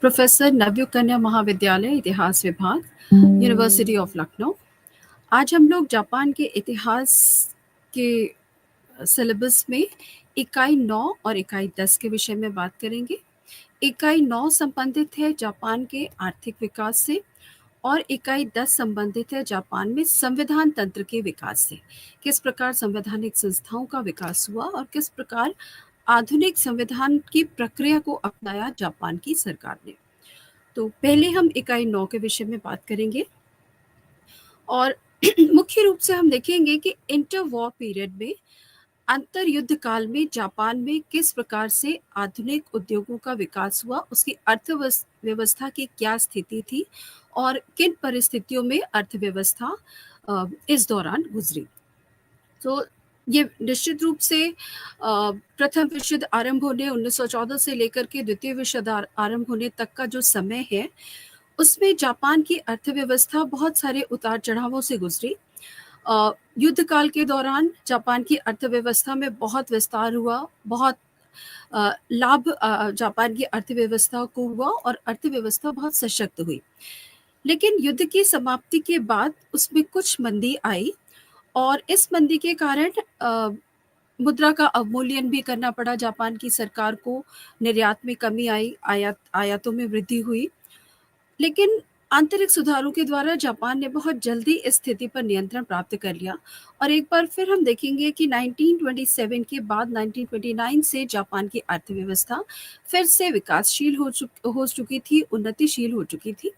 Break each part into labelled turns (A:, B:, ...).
A: Professor Navyug कन्या महाविद्यालय इतिहास विभाग, यूनिवर्सिटी ऑफ लखनऊ। आज हम लोग जापान के इतिहास के सिलेबस में इकाई 9 और इकाई 10 के विषय में बात करेंगे। इकाई 9 संबंधित है जापान के आर्थिक विकास से और इकाई 10 संबंधित है जापान में संविधान तंत्र के विकास से। किस प्रकार संवैधानिक संस्थाओं का विकास हुआ और किस प्रकार आधुनिक संविधान की प्रक्रिया को अपनाया जापान की सरकार ने। तो पहले हम इकाई 9 के विषय में बात करेंगे और मुख्य रूप से हम देखेंगे कि इंटर वॉर पीरियड में अंतर युद्ध काल में जापान में किस प्रकार से आधुनिक उद्योगों का विकास हुआ, उसकी अर्थव्यवस्था की क्या स्थिति थी और किन परिस्थितियों में अर्थव्यवस्था इस दौरान गुजरी। तो ये निश्चित रूप से प्रथम विश्व युद्ध आरंभ होने 1914 से लेकर के द्वितीय विश्व युद्ध आरंभ होने तक का जो समय है, उसमें जापान की अर्थव्यवस्था बहुत सारे उतार चढ़ावों से गुजरी। युद्ध काल के दौरान जापान की अर्थव्यवस्था में बहुत विस्तार हुआ, बहुत लाभ जापान की अर्थव्यवस्था को हुआ और अर्थव्यवस्था बहुत सशक्त हुई। लेकिन युद्ध की समाप्ति के बाद उसमें कुछ मंदी आई और इस मंदी के कारण मुद्रा का अवमूल्यन भी करना पड़ा जापान की सरकार को। निर्यात में कमी आई, आयातों में वृद्धि हुई। लेकिन आंतरिक सुधारों के द्वारा जापान ने बहुत जल्दी इस स्थिति पर नियंत्रण प्राप्त कर लिया और एक बार फिर हम देखेंगे कि 1927 के बाद 1929 से जापान की अर्थव्यवस्था फिर से विकासशील हो चुकी थी, उन्नतिशील हो चुकी थी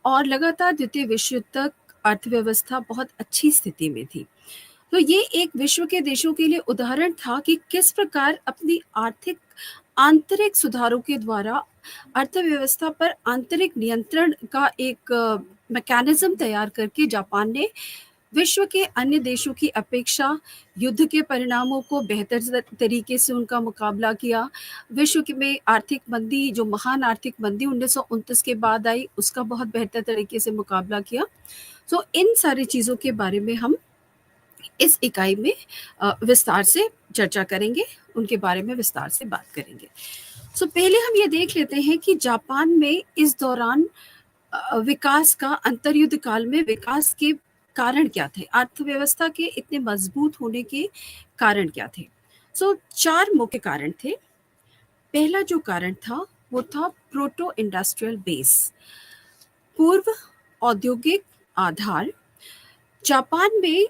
A: और लगातार द्वितीय विश्व युद्ध तक अर्थव्यवस्था बहुत अच्छी स्थिति में थी। तो ये एक विश्व के देशों के लिए उदाहरण था कि किस प्रकार अपनी आंतरिक सुधारों के द्वारा अर्थव्यवस्था पर आंतरिक नियंत्रण का एक मैकेनिज्म तैयार करके जापान ने विश्व के अन्य देशों की अपेक्षा युद्ध के परिणामों को बेहतर तरीके से उनका मुकाबला किया। विश्व में आर्थिक मंदी, जो महान आर्थिक मंदी 1929 के बाद आई, उसका बहुत बेहतर तरीके से मुकाबला किया। तो इन सारी चीज़ों के बारे में हम इस इकाई में विस्तार से चर्चा करेंगे, उनके बारे में विस्तार से बात करेंगे। तो पहले हम ये देख लेते हैं कि जापान में इस दौरान विकास का, अंतरयुद्ध काल में विकास के कारण क्या थे, अर्थव्यवस्था के इतने मजबूत होने के कारण क्या थे। सो 4 मुख्य कारण थे। पहला जो कारण था वो था प्रोटो इंडस्ट्रियल बेस, पूर्व औद्योगिक आधार। जापान में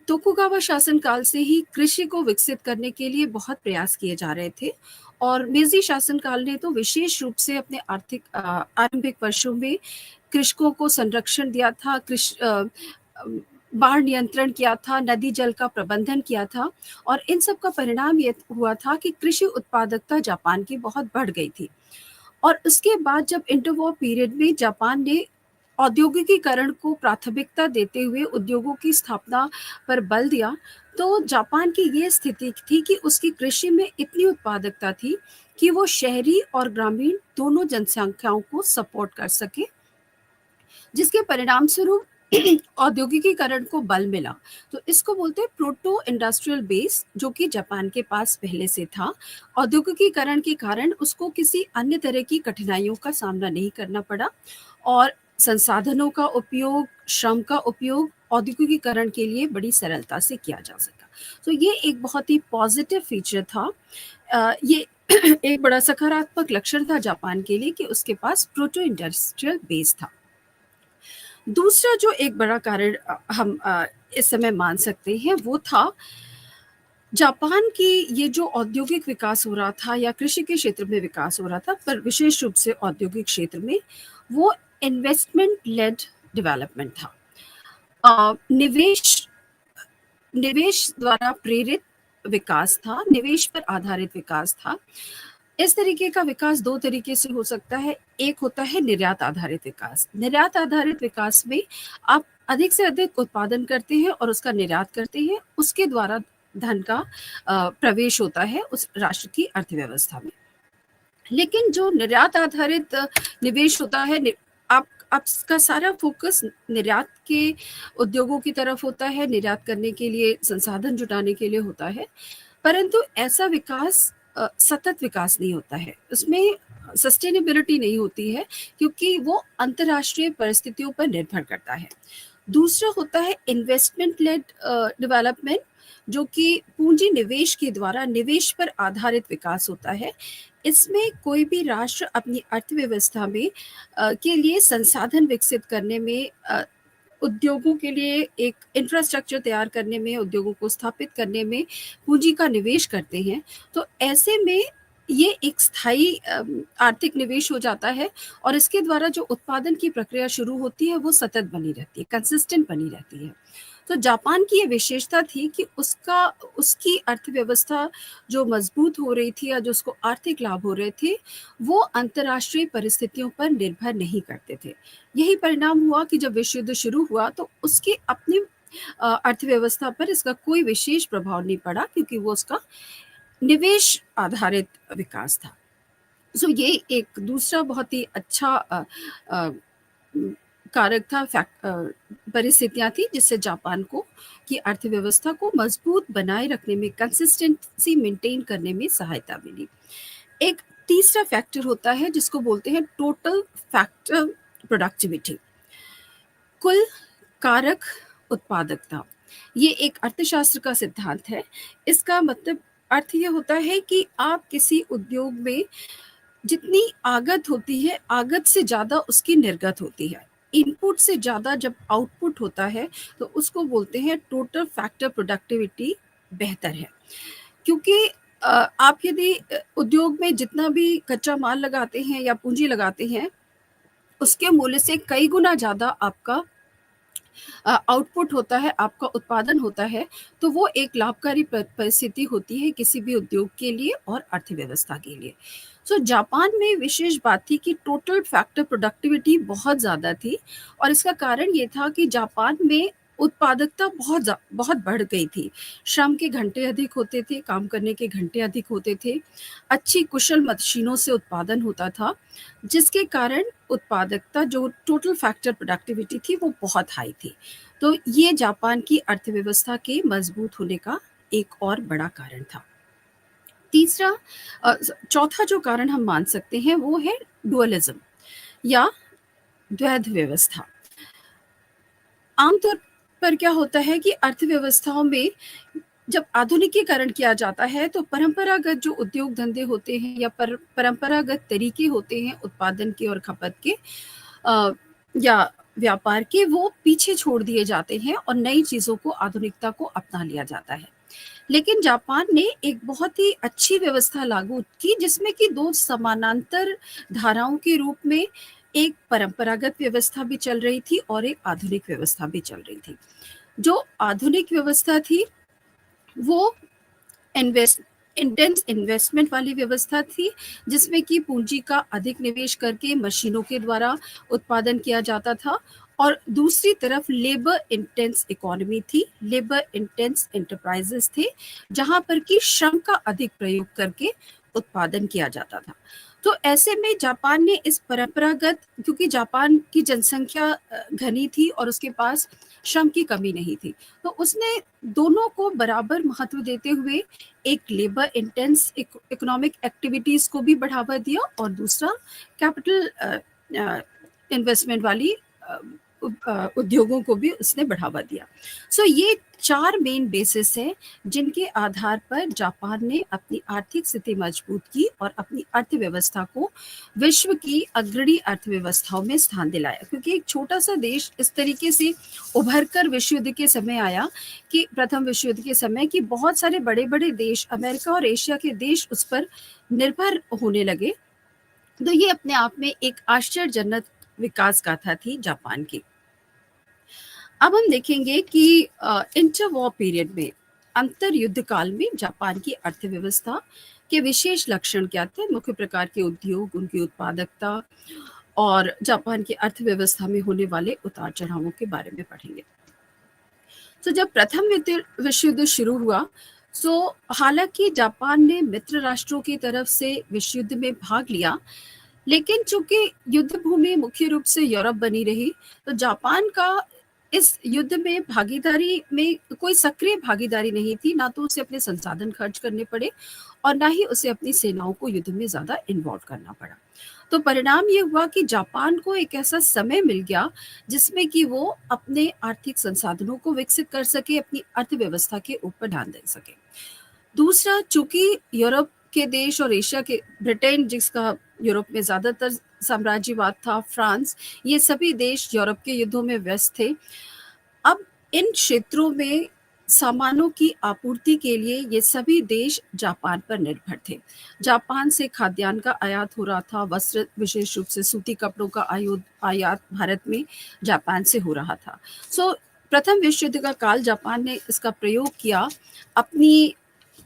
A: तोकुगावा शासनकाल से ही कृषि को विकसित करने के लिए बहुत प्रयास किए जा रहे थे और मेजी शासनकाल ने तो विशेष रूप से अपने आरंभिक वर्षों में कृषकों को संरक्षण दिया था, बाढ़ नियंत्रण किया था, नदी जल का प्रबंधन किया था और इन सब का परिणाम ये हुआ था कि कृषि उत्पादकता जापान की बहुत बढ़ गई थी। और उसके बाद जब इंटरवॉर पीरियड में जापान ने औद्योगिकीकरण को प्राथमिकता देते हुए उद्योगों की स्थापना पर बल दिया, तो जापान की ये स्थिति थी कि उसकी कृषि में इतनी उत्पादकता थी कि वो शहरी और ग्रामीण दोनों जनसंख्याओं को सपोर्ट कर सके, जिसके परिणाम स्वरूप औद्योगिकीकरण को बल मिला। तो इसको बोलते हैं प्रोटो इंडस्ट्रियल बेस, जो कि जापान के पास पहले से था। औद्योगिकीकरण के कारण उसको किसी अन्य तरह की कठिनाइयों का सामना नहीं करना पड़ा और संसाधनों का उपयोग, श्रम का उपयोग औद्योगिकीकरण के लिए बड़ी सरलता से किया जा सका। तो ये एक बहुत ही पॉजिटिव फीचर था। ये एक बड़ा सकारात्मक लक्षण था जापान के लिए कि उसके पास प्रोटो इंडस्ट्रियल बेस था। दूसरा जो एक बड़ा कारण हम इस समय मान सकते हैं वो था जापान की ये जो औद्योगिक विकास हो रहा था या कृषि के क्षेत्र में विकास हो रहा था, पर विशेष रूप से औद्योगिक क्षेत्र में, वो इन्वेस्टमेंट लेड डेवलपमेंट था। निवेश द्वारा प्रेरित विकास था, निवेश पर आधारित विकास था। इस तरीके का विकास 2 तरीके से हो सकता है। एक होता है निर्यात आधारित विकास। निर्यात आधारित विकास में आप अधिक से अधिक उत्पादन करते हैं और उसका निर्यात करते हैं, उसके द्वारा धन का प्रवेश होता है उस राष्ट्र की अर्थव्यवस्था में। लेकिन जो निर्यात आधारित निवेश होता है, आपका सारा फोकस निर्यात के उद्योगों की तरफ होता है, निर्यात करने के लिए, संसाधन जुटाने के लिए होता है, परंतु ऐसा विकास सतत विकास नहीं होता है। उसमें सस्टेनेबिलिटी नहीं होती है, क्योंकि वो अंतर्राष्ट्रीय परिस्थितियों पर निर्भर करता है। दूसरा होता है इन्वेस्टमेंट लेड डेवलपमेंट, जो कि पूंजी निवेश के द्वारा निवेश पर आधारित विकास होता है। इसमें कोई भी राष्ट्र अपनी अर्थव्यवस्था में के लिए संसाधन विकसित करने में, उद्योगों के लिए एक इंफ्रास्ट्रक्चर तैयार करने में, उद्योगों को स्थापित करने में पूंजी का निवेश करते हैं। तो ऐसे में ये एक स्थायी आर्थिक निवेश हो जाता है, और इसके द्वारा जो उत्पादन की प्रक्रिया शुरू होती है वो सतत बनी रहती है, कंसिस्टेंट बनी रहती है। तो जापान की ये विशेषता थी कि उसकी अर्थव्यवस्था जो मजबूत हो रही थी या जो उसको आर्थिक लाभ हो रहे थे, वो अंतर्राष्ट्रीय परिस्थितियों पर निर्भर नहीं करते थे। यही परिणाम हुआ कि जब विश्व युद्ध शुरू हुआ तो उसकी अपनी अर्थव्यवस्था पर इसका कोई विशेष प्रभाव नहीं पड़ा, क्योंकि वो उसका निवेश आधारित विकास था। सो ये एक दूसरा बहुत ही अच्छा कारक था, परिस्थितियां थी जिससे जापान को की अर्थव्यवस्था को मजबूत बनाए रखने में, कंसिस्टेंसी मेंटेन करने में सहायता मिली। एक तीसरा फैक्टर होता है जिसको बोलते हैं टोटल फैक्टर प्रोडक्टिविटी, कुल कारक उत्पादकता। ये एक अर्थशास्त्र का सिद्धांत है। इसका मतलब अर्थ ये होता है कि आप किसी उद्योग में जितनी आगत होती है, आगत से ज़्यादा उसकी निर्गत होती है। इनपुट से ज़्यादा जब आउटपुट होता है तो उसको बोलते हैं टोटल फैक्टर प्रोडक्टिविटी बेहतर है। क्योंकि आप यदि उद्योग में जितना भी कच्चा माल लगाते हैं या पूंजी लगाते हैं, उसके मूल्य से कई गुना ज़्यादा आपका आउटपुट होता है, आपका उत्पादन होता है, तो वो एक लाभकारी परिस्थिति होती है किसी भी उद्योग के लिए और अर्थव्यवस्था के लिए। सो जापान में विशेष बात थी कि टोटल फैक्टर प्रोडक्टिविटी बहुत ज़्यादा थी, और इसका कारण ये था कि जापान में उत्पादकता बहुत बढ़ गई थी। श्रम के घंटे अधिक होते थे, काम करने के घंटे अधिक होते थे, अच्छी कुशल मशीनों से उत्पादन होता था, जिसके कारण उत्पादकता, जो टोटल फैक्टर प्रोडक्टिविटी थी, वो बहुत हाई थी। तो ये जापान की अर्थव्यवस्था के मजबूत होने का एक और बड़ा कारण था। चौथा जो कारण हम मान सकते हैं वो है डुअलिज्म या द्वैध व्यवस्था। आमतौर पर क्या होता है कि अर्थव्यवस्थाओं में जब आधुनिकीकरण किया जाता है तो परंपरागत जो उद्योग धंधे होते हैं या परंपरागत तरीके होते हैं उत्पादन के और खपत के या व्यापार के, वो पीछे छोड़ दिए जाते हैं और नई चीज़ों को, आधुनिकता को अपना लिया जाता है। लेकिन जापान ने एक बहुत ही अच्छी व्यवस्था लागू की, जिसमें कि दो समानांतर धाराओं के रूप में एक परंपरागत व्यवस्था भी चल रही थी और एक आधुनिक व्यवस्था भी चल रही थी। जो आधुनिक व्यवस्था थी वो इंटेंस इन्वेस्टमेंट वाली व्यवस्था थी, जिसमें कि पूंजी का अधिक निवेश करके मशीनों के द्वारा उत्पादन किया जाता था, और दूसरी तरफ लेबर इंटेंस इकोनॉमी थी, लेबर इंटेंस एंटरप्राइजेस थे, जहां पर कि श्रम का अधिक प्रयोग करके उत्पादन किया जाता था। तो ऐसे में जापान ने इस परंपरागत, क्योंकि जापान की जनसंख्या घनी थी और उसके पास श्रम की कमी नहीं थी, तो उसने दोनों को बराबर महत्व देते हुए एक लेबर इंटेंस इकोनॉमिक एक्टिविटीज को भी बढ़ावा दिया, और दूसरा कैपिटल इन्वेस्टमेंट वाली उद्योगों को भी उसने बढ़ावा दिया। सो ये 4 मेन बेसिस हैं जिनके आधार पर जापान ने अपनी आर्थिक स्थिति मजबूत की और अपनी अर्थव्यवस्था को विश्व की अग्रणी अर्थव्यवस्थाओं में स्थान दिलाया। क्योंकि एक छोटा सा देश इस तरीके से उभर कर विश्व युद्ध के समय आया, कि प्रथम विश्व युद्ध के समय, कि बहुत सारे बड़े बड़े देश, अमेरिका और एशिया के देश उस पर निर्भर होने लगे। तो ये अपने आप में एक आश्चर्यजनक विकास गाथा थी जापान की। अब हम देखेंगे कि इंटर वॉर पीरियड में, अंतर युद्ध काल में, जापान की अर्थव्यवस्था के विशेष लक्षण क्या थे, मुख्य प्रकार के उद्योग, उनकी उत्पादकता और जापान की अर्थव्यवस्था में होने वाले उतार चढ़ावों के बारे में पढ़ेंगे। तो जब प्रथम विश्व युद्ध शुरू हुआ, सो हालांकि जापान ने मित्र राष्ट्रों की तरफ से विश्व युद्ध में भाग लिया, लेकिन चूंकि युद्ध भूमि मुख्य रूप से यूरोप बनी रही, तो जापान का इस युद्ध में भागीदारी में कोई सक्रिय भागीदारी नहीं थी, ना तो उसे अपने संसाधन खर्च करने पड़े और ना ही उसे अपनी सेनाओं को युद्ध में ज़्यादा इन्वॉल्व करना पड़ा। तो परिणाम ये हुआ कि जापान को एक ऐसा समय मिल गया जिसमें कि वो अपने आर्थिक संसाधनों को विकसित कर सके, अपनी अर्थव्यवस्था के ऊपर ध्यान दे सके। दूसरा, चूंकि यूरोप के देश और एशिया के ब्रिटेन, जिसका यूरोप में ज़्यादातर साम्राज्यवाद था, फ्रांस, ये सभी देश यूरोप के युद्धों में व्यस्त थे। अब इन क्षेत्रों में सामानों की आपूर्ति के लिए ये सभी देश जापान पर निर्भर थे। जापान से खाद्यान्न का आयात हो रहा था, वस्त्र, विशेष रूप से सूती कपड़ों का आयात भारत में जापान से हो रहा था। प्रथम विश्व युद्ध का काल जापान ने इसका प्रयोग किया अपनी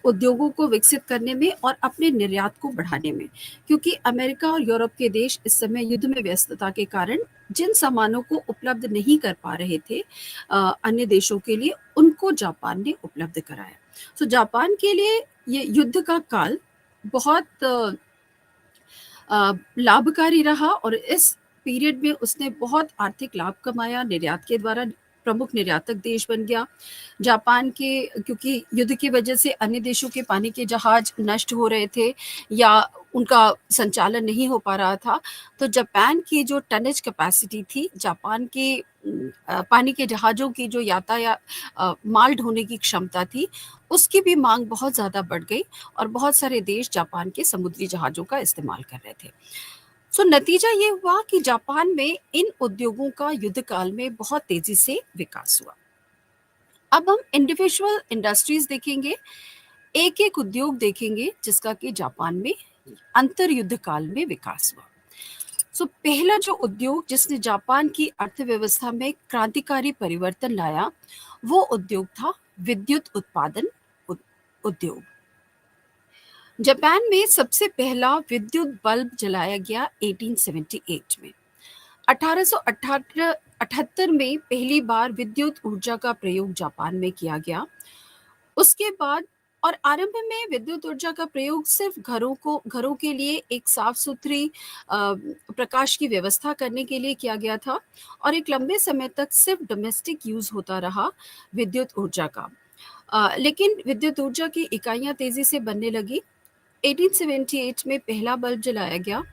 A: उद्योगों को विकसित करने में और अपने निर्यात को बढ़ाने में, क्योंकि अमेरिका और यूरोप के देश इस समय युद्ध में व्यस्तता के कारण जिन सामानों को उपलब्ध नहीं कर पा रहे थे अन्य देशों के लिए, उनको जापान ने उपलब्ध कराया। जापान के लिए ये युद्ध का काल बहुत लाभकारी रहा और इस पीरियड में उसने बहुत आर्थिक लाभ कमाया, निर्यात के द्वारा प्रमुख निर्यातक देश बन गया। जापान के, क्योंकि युद्ध की वजह से अन्य देशों के पानी के जहाज नष्ट हो रहे थे या उनका संचालन नहीं हो पा रहा था, तो जापान की जो टनेज कैपेसिटी थी, जापान के पानी के जहाज़ों की जो यातायात माल ढोने की क्षमता थी, उसकी भी मांग बहुत ज़्यादा बढ़ गई और बहुत सारे देश जापान के समुद्री जहाज़ों का इस्तेमाल कर रहे थे। नतीजा ये हुआ कि जापान में इन उद्योगों का युद्ध काल में बहुत तेजी से विकास हुआ। अब हम इंडिविजुअल इंडस्ट्रीज देखेंगे, एक एक उद्योग देखेंगे जिसका कि जापान में अंतर युद्ध काल में विकास हुआ। पहला जो उद्योग जिसने जापान की अर्थव्यवस्था में क्रांतिकारी परिवर्तन लाया, वो उद्योग था विद्युत उत्पादन उद्योग। जापान में सबसे पहला विद्युत बल्ब जलाया गया 1878 में। 1878 में पहली बार विद्युत ऊर्जा का प्रयोग जापान में किया गया। उसके बाद और आरंभ में विद्युत ऊर्जा का प्रयोग सिर्फ घरों के लिए एक साफ सुथरी प्रकाश की व्यवस्था करने के लिए किया गया था और एक लंबे समय तक सिर्फ डोमेस्टिक यूज होता रहा विद्युत ऊर्जा का। लेकिन विद्युत ऊर्जा की इकाइयां तेजी से बनने लगी। 1878 में पहला बल्ब जलाया गया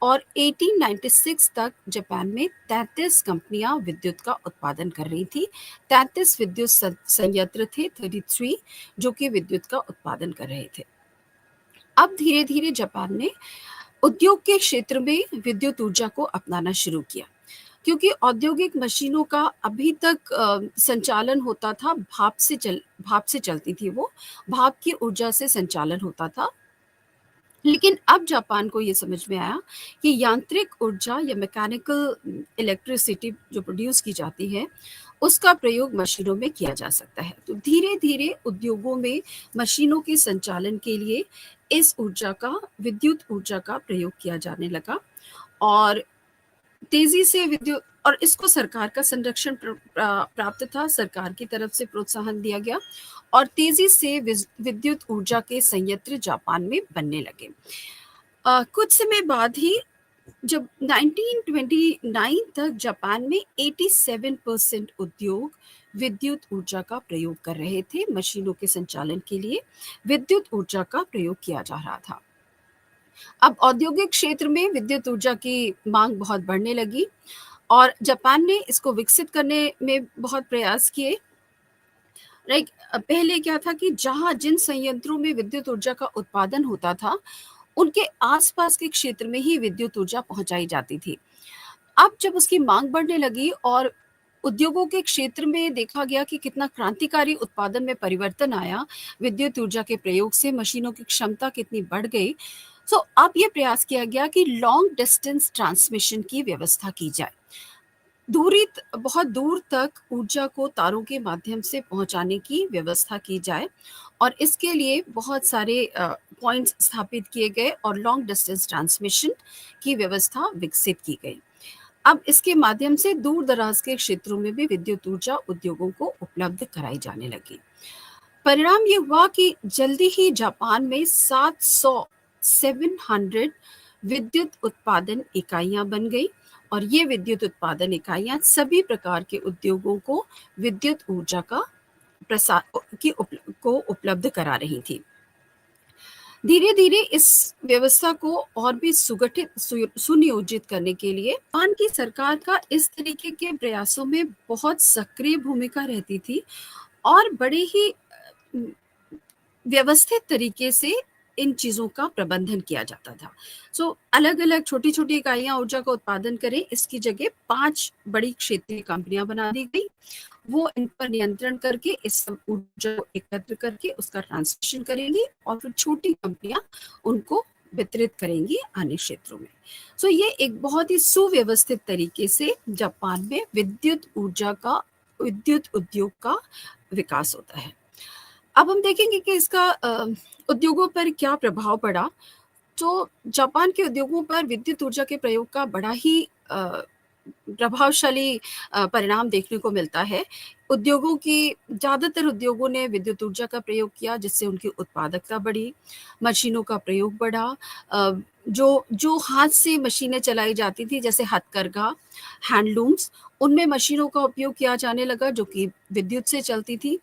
A: और 1896 तक जापान में 33 कंपनियां विद्युत का उत्पादन कर रही थी। 33 विद्युत संयंत्र थे, 33, जो कि विद्युत का उत्पादन कर रहे थे। अब धीरे धीरे जापान ने उद्योग के क्षेत्र में विद्युत ऊर्जा को अपनाना शुरू किया, क्योंकि औद्योगिक मशीनों का अभी तक संचालन होता था, भाप से चलती थी, वो भाप की ऊर्जा से संचालन होता था। लेकिन अब जापान को ये समझ में आया कि यांत्रिक ऊर्जा या मैकेनिकल इलेक्ट्रिसिटी जो प्रोड्यूस की जाती है, उसका प्रयोग मशीनों में किया जा सकता है। तो धीरे धीरे उद्योगों में मशीनों के संचालन के लिए इस विद्युत ऊर्जा का प्रयोग किया जाने लगा और तेजी से विद्युत, और इसको सरकार का संरक्षण प्राप्त था, सरकार की तरफ से प्रोत्साहन दिया गया और तेजी से विद्युत ऊर्जा के संयंत्र जापान में बनने लगे। कुछ समय बाद ही जब 1929 तक जापान में 87% उद्योग विद्युत ऊर्जा का प्रयोग कर रहे थे। मशीनों के संचालन के लिए विद्युत ऊर्जा का प्रयोग किया जा रहा था। अब औद्योगिक क्षेत्र में विद्युत ऊर्जा की मांग बहुत बढ़ने लगी और जापान ने इसको विकसित करने में बहुत प्रयास किए। पहले क्या था कि जिन संयंत्रों में विद्युत ऊर्जा का उत्पादन होता था, उनके आसपास के क्षेत्र में ही विद्युत ऊर्जा पहुंचाई जाती थी। अब जब उसकी मांग बढ़ने लगी और उद्योगों के क्षेत्र में देखा गया कि कितना क्रांतिकारी उत्पादन में परिवर्तन आया, विद्युत ऊर्जा के प्रयोग से मशीनों की क्षमता कितनी बढ़ गई, तो अब यह प्रयास किया गया कि लॉन्ग डिस्टेंस ट्रांसमिशन की व्यवस्था की जाए। बहुत दूर तक ऊर्जा को तारों के माध्यम से पहुंचाने की व्यवस्था की जाए और इसके लिए बहुत सारे पॉइंट्स स्थापित किए गए और लॉन्ग डिस्टेंस ट्रांसमिशन की व्यवस्था विकसित की गई। अब इसके माध्यम से दूर दराज के क्षेत्रों में भी विद्युत ऊर्जा उद्योगों को उपलब्ध कराई जाने लगी। परिणाम ये हुआ कि जल्दी ही जापान में 700 विद्युत उत्पादन इकाइयां बन गई और ये विद्युत उत्पादन इकाइयां सभी प्रकार के उद्योगों को विद्युत ऊर्जा का को उपलब्ध करा रही थी। धीरे धीरे इस व्यवस्था को और भी सुनियोजित करने के लिए जापान की सरकार का इस तरीके के प्रयासों में बहुत सक्रिय भूमिका रहती थी और बड़े ही व्यवस्थित तरीके से इन चीज़ों का प्रबंधन किया जाता था। अलग अलग छोटी छोटी इकाइयां ऊर्जा का उत्पादन करें, इसकी जगह 5 बड़ी क्षेत्रीय कंपनियां बना दी गई। वो इन पर नियंत्रण करके इस सब ऊर्जा को एकत्र करके उसका ट्रांसमिशन करेंगी और फिर छोटी कंपनियां उनको वितरित करेंगी अन्य क्षेत्रों में। ये एक बहुत ही सुव्यवस्थित तरीके से जापान में विद्युत उद्योग का विकास होता है। अब हम देखेंगे कि इसका उद्योगों पर क्या प्रभाव पड़ा। तो जापान के उद्योगों पर विद्युत ऊर्जा के प्रयोग का बड़ा ही प्रभावशाली परिणाम देखने को मिलता है। ज़्यादातर उद्योगों ने विद्युत ऊर्जा का प्रयोग किया, जिससे उनकी उत्पादकता बढ़ी, मशीनों का प्रयोग बढ़ा। जो हाथ से मशीनें चलाई जाती थी, जैसे हथकरघा, हैंडलूम्स, उनमें मशीनों का उपयोग किया जाने लगा जो कि विद्युत से चलती थी।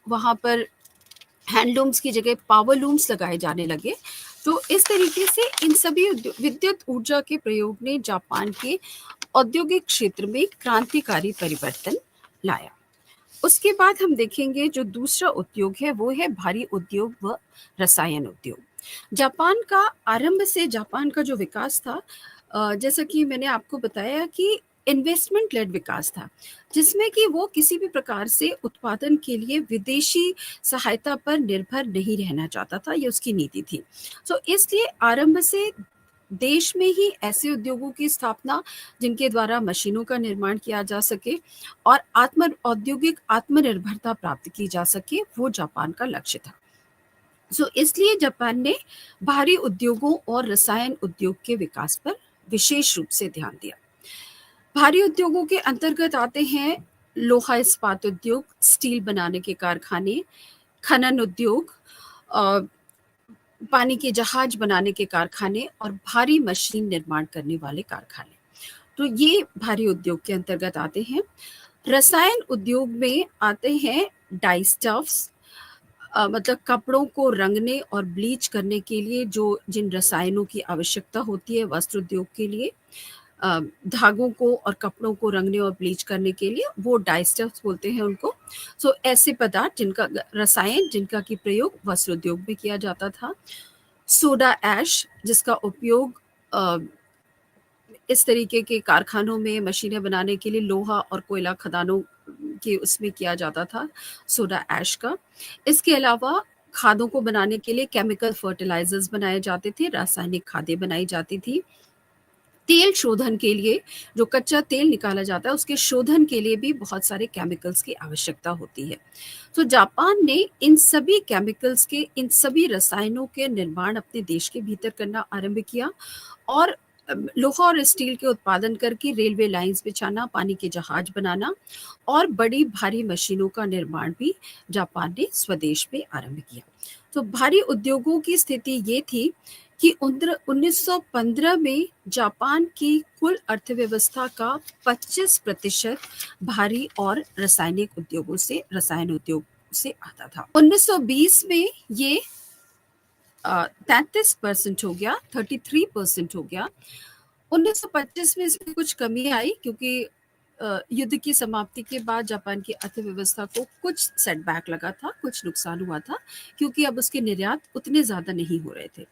A: वहाँ पर हैंडलूम्स की जगह पावर लूम्स लगाए जाने लगे। तो इस तरीके से इन सभी विद्युत ऊर्जा के प्रयोग ने जापान के औद्योगिक क्षेत्र में क्रांतिकारी परिवर्तन लाया। उसके बाद हम देखेंगे जो दूसरा उद्योग है वो है भारी उद्योग व रसायन उद्योग। जापान का जो विकास था, जैसा कि मैंने आपको बताया कि इन्वेस्टमेंट लेड विकास था, जिसमें कि वो किसी भी प्रकार से उत्पादन के लिए विदेशी सहायता पर निर्भर नहीं रहना चाहता था, ये उसकी नीति थी। इसलिए आरंभ से देश में ही ऐसे उद्योगों की स्थापना जिनके द्वारा मशीनों का निर्माण किया जा सके और औद्योगिक आत्मनिर्भरता प्राप्त की जा सके, वो जापान का लक्ष्य था। इसलिए जापान ने भारी उद्योगों और रसायन उद्योग के विकास पर विशेष रूप से ध्यान दिया। भारी उद्योगों के अंतर्गत आते हैं लोहा इस्पात उद्योग, स्टील बनाने के कारखाने, खनन उद्योग, पानी के जहाज बनाने के कारखाने और भारी मशीन निर्माण करने वाले कारखाने। तो ये भारी उद्योग के अंतर्गत आते हैं। रसायन उद्योग में आते हैं डाई स्टफ्स, मतलब कपड़ों को रंगने और ब्लीच करने के लिए जिन रसायनों की आवश्यकता होती है वस्त्र उद्योग के लिए, धागों को और कपड़ों को रंगने और ब्लीच करने के लिए, वो डाई स्टफ्स बोलते हैं उनको। ऐसे पदार्थ जिनका की प्रयोग वस्त्र उद्योग में किया जाता था। सोडा ऐश, जिसका उपयोग इस तरीके के कारखानों में मशीनें बनाने के लिए लोहा और कोयला खदानों के उसमें किया जाता था, सोडा ऐश का। इसके अलावा खादों को बनाने के लिए केमिकल फर्टिलाइजर्स बनाए जाते थे, रासायनिक खादें बनाई जाती थी। तेल शोधन के लिए, जो कच्चा तेल निकाला जाता है उसके शोधन के लिए भी बहुत सारे केमिकल्स की आवश्यकता होती है। जापान ने इन सभी रसायनों के निर्माण अपने देश के भीतर करना आरंभ किया और लोहा और स्टील के उत्पादन करके रेलवे लाइंस बिछाना, पानी के जहाज बनाना और बड़ी भारी मशीनों का निर्माण भी जापान ने स्वदेश में आरंभ किया। भारी उद्योगों की स्थिति ये थी कि 1915 में जापान की कुल अर्थव्यवस्था का 25% भारी और रसायन उद्योग से आता था। 1920 में ये 33% हो गया, 33% हो गया। 1925 में इसमें कुछ कमी आई क्योंकि युद्ध की समाप्ति के बाद जापान की अर्थव्यवस्था को कुछ सेटबैक लगा था, कुछ नुकसान हुआ था, क्योंकि अब उसके निर्यात उतने ज़्यादा नहीं हो रहे थे।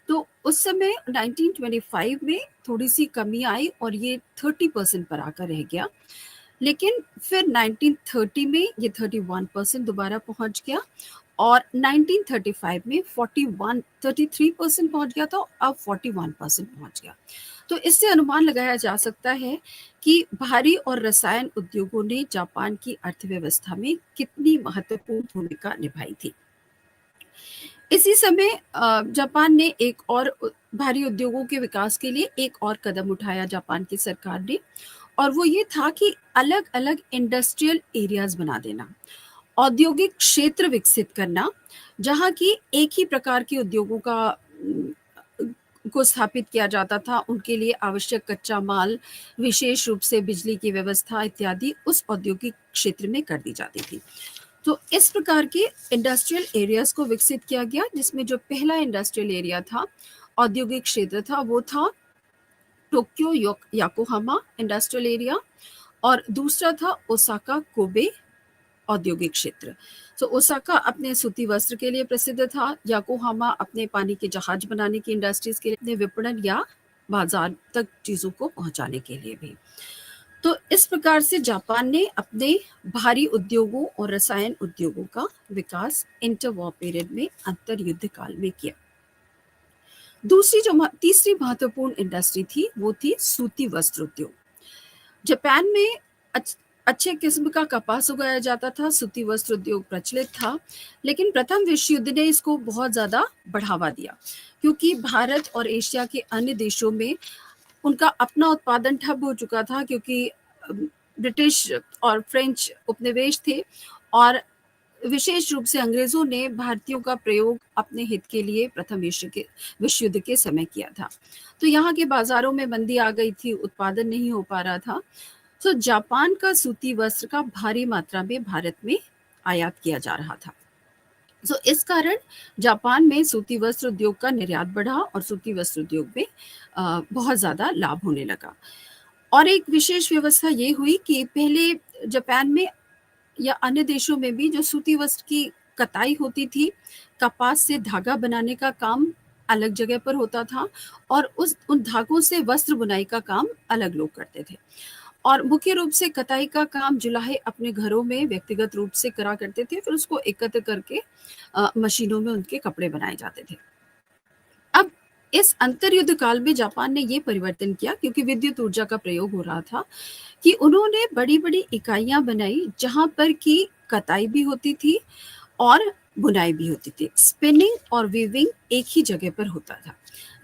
A: तो उस समय 1925 में थोड़ी सी कमी आई और ये 30% पर आकर रह गया। लेकिन फिर 1930 में ये 31% दोबारा पहुंच गया और 1935 में 33% पहुंच गया था, अब 41% पहुंच गया। तो इससे अनुमान लगाया जा सकता है कि भारी और रसायन उद्योगों ने जापान की अर्थव्यवस्था में कितनी महत्वपूर्ण भूमिका निभाई थी। इसी समय जापान ने एक और भारी उद्योगों के विकास के लिए एक और कदम उठाया जापान की सरकार ने, और वो ये था कि अलग अलग इंडस्ट्रियल एरियाज बना देना, औद्योगिक क्षेत्र विकसित करना, जहाँ की एक ही प्रकार के को स्थापित किया जाता था, उनके लिए आवश्यक कच्चा माल, विशेष रूप से बिजली की व्यवस्था इत्यादि उस औद्योगिक क्षेत्र में कर दी जाती थी। तो इस प्रकार के इंडस्ट्रियल एरियाज को विकसित किया गया, जिसमें जो पहला इंडस्ट्रियल एरिया था, औद्योगिक क्षेत्र था, वो था टोक्यो याकोहामा इंडस्ट्रियल एरिया, और दूसरा था ओसाका कोबे औद्योगिक क्षेत्र। तो ओसाका अपने सूती वस्त्र के लिए प्रसिद्ध था, याकोहामा अपने पानी के जहाज बनाने की इंडस्ट्रीज के लिए, अपने विपणन या बाजार तक चीजों को पहुंचाने के लिए भी। तो इस प्रकार से जापान ने अपने भारी उद्योगों और रसायन उद्योगों का विकास इंटरवॉर पीरियड में अंतर युद्ध काल में किया। तीसरी महत्वपूर्ण इंडस्ट्री थी वो थी सूती वस्त्र उद्योग। जापान में अच्छे किस्म का कपास उगाया जाता था, सूती वस्त्र उद्योग प्रचलित था, लेकिन प्रथम विश्व युद्ध ने इसको बहुत ज़्यादा बढ़ावा दिया, क्योंकि भारत और एशिया के अन्य देशों में उनका अपना उत्पादन ठप हो चुका था, क्योंकि ब्रिटिश और फ्रेंच उपनिवेश थे, और विशेष रूप से अंग्रेजों ने भारतीयों का प्रयोग अपने हित के लिए प्रथम विश्व युद्ध के समय किया था। तो यहाँ के बाजारों में मंदी आ गई थी, उत्पादन नहीं हो पा रहा था। तो जापान का सूती वस्त्र का भारी मात्रा में भारत में आयात किया जा रहा था। तो इस कारण जापान में सूती वस्त्र उद्योग का निर्यात बढ़ा और सूती वस्त्र उद्योग में बहुत ज़्यादा लाभ होने लगा। और एक विशेष व्यवस्था ये हुई कि पहले जापान में या अन्य देशों में भी जो सूती वस्त्र की कताई होती थी, कपास से धागा बनाने का काम अलग जगह पर होता था, और उन धागों से वस्त्र बुनाई का काम अलग लोग करते थे। और मुख्य रूप से कताई का काम जुलाहे अपने घरों में व्यक्तिगत रूप से करा करते थे, फिर उसको एकत्र करके मशीनों में उनके कपड़े बनाए जाते थे। अब इस अंतर्युद्ध काल में जापान ने ये परिवर्तन किया, क्योंकि विद्युत ऊर्जा का प्रयोग हो रहा था, कि उन्होंने बड़ी बड़ी इकाइयां बनाई जहां पर की कताई भी होती थी और बुनाई भी होती थी। स्पिनिंग और वीविंग एक ही जगह पर होता था।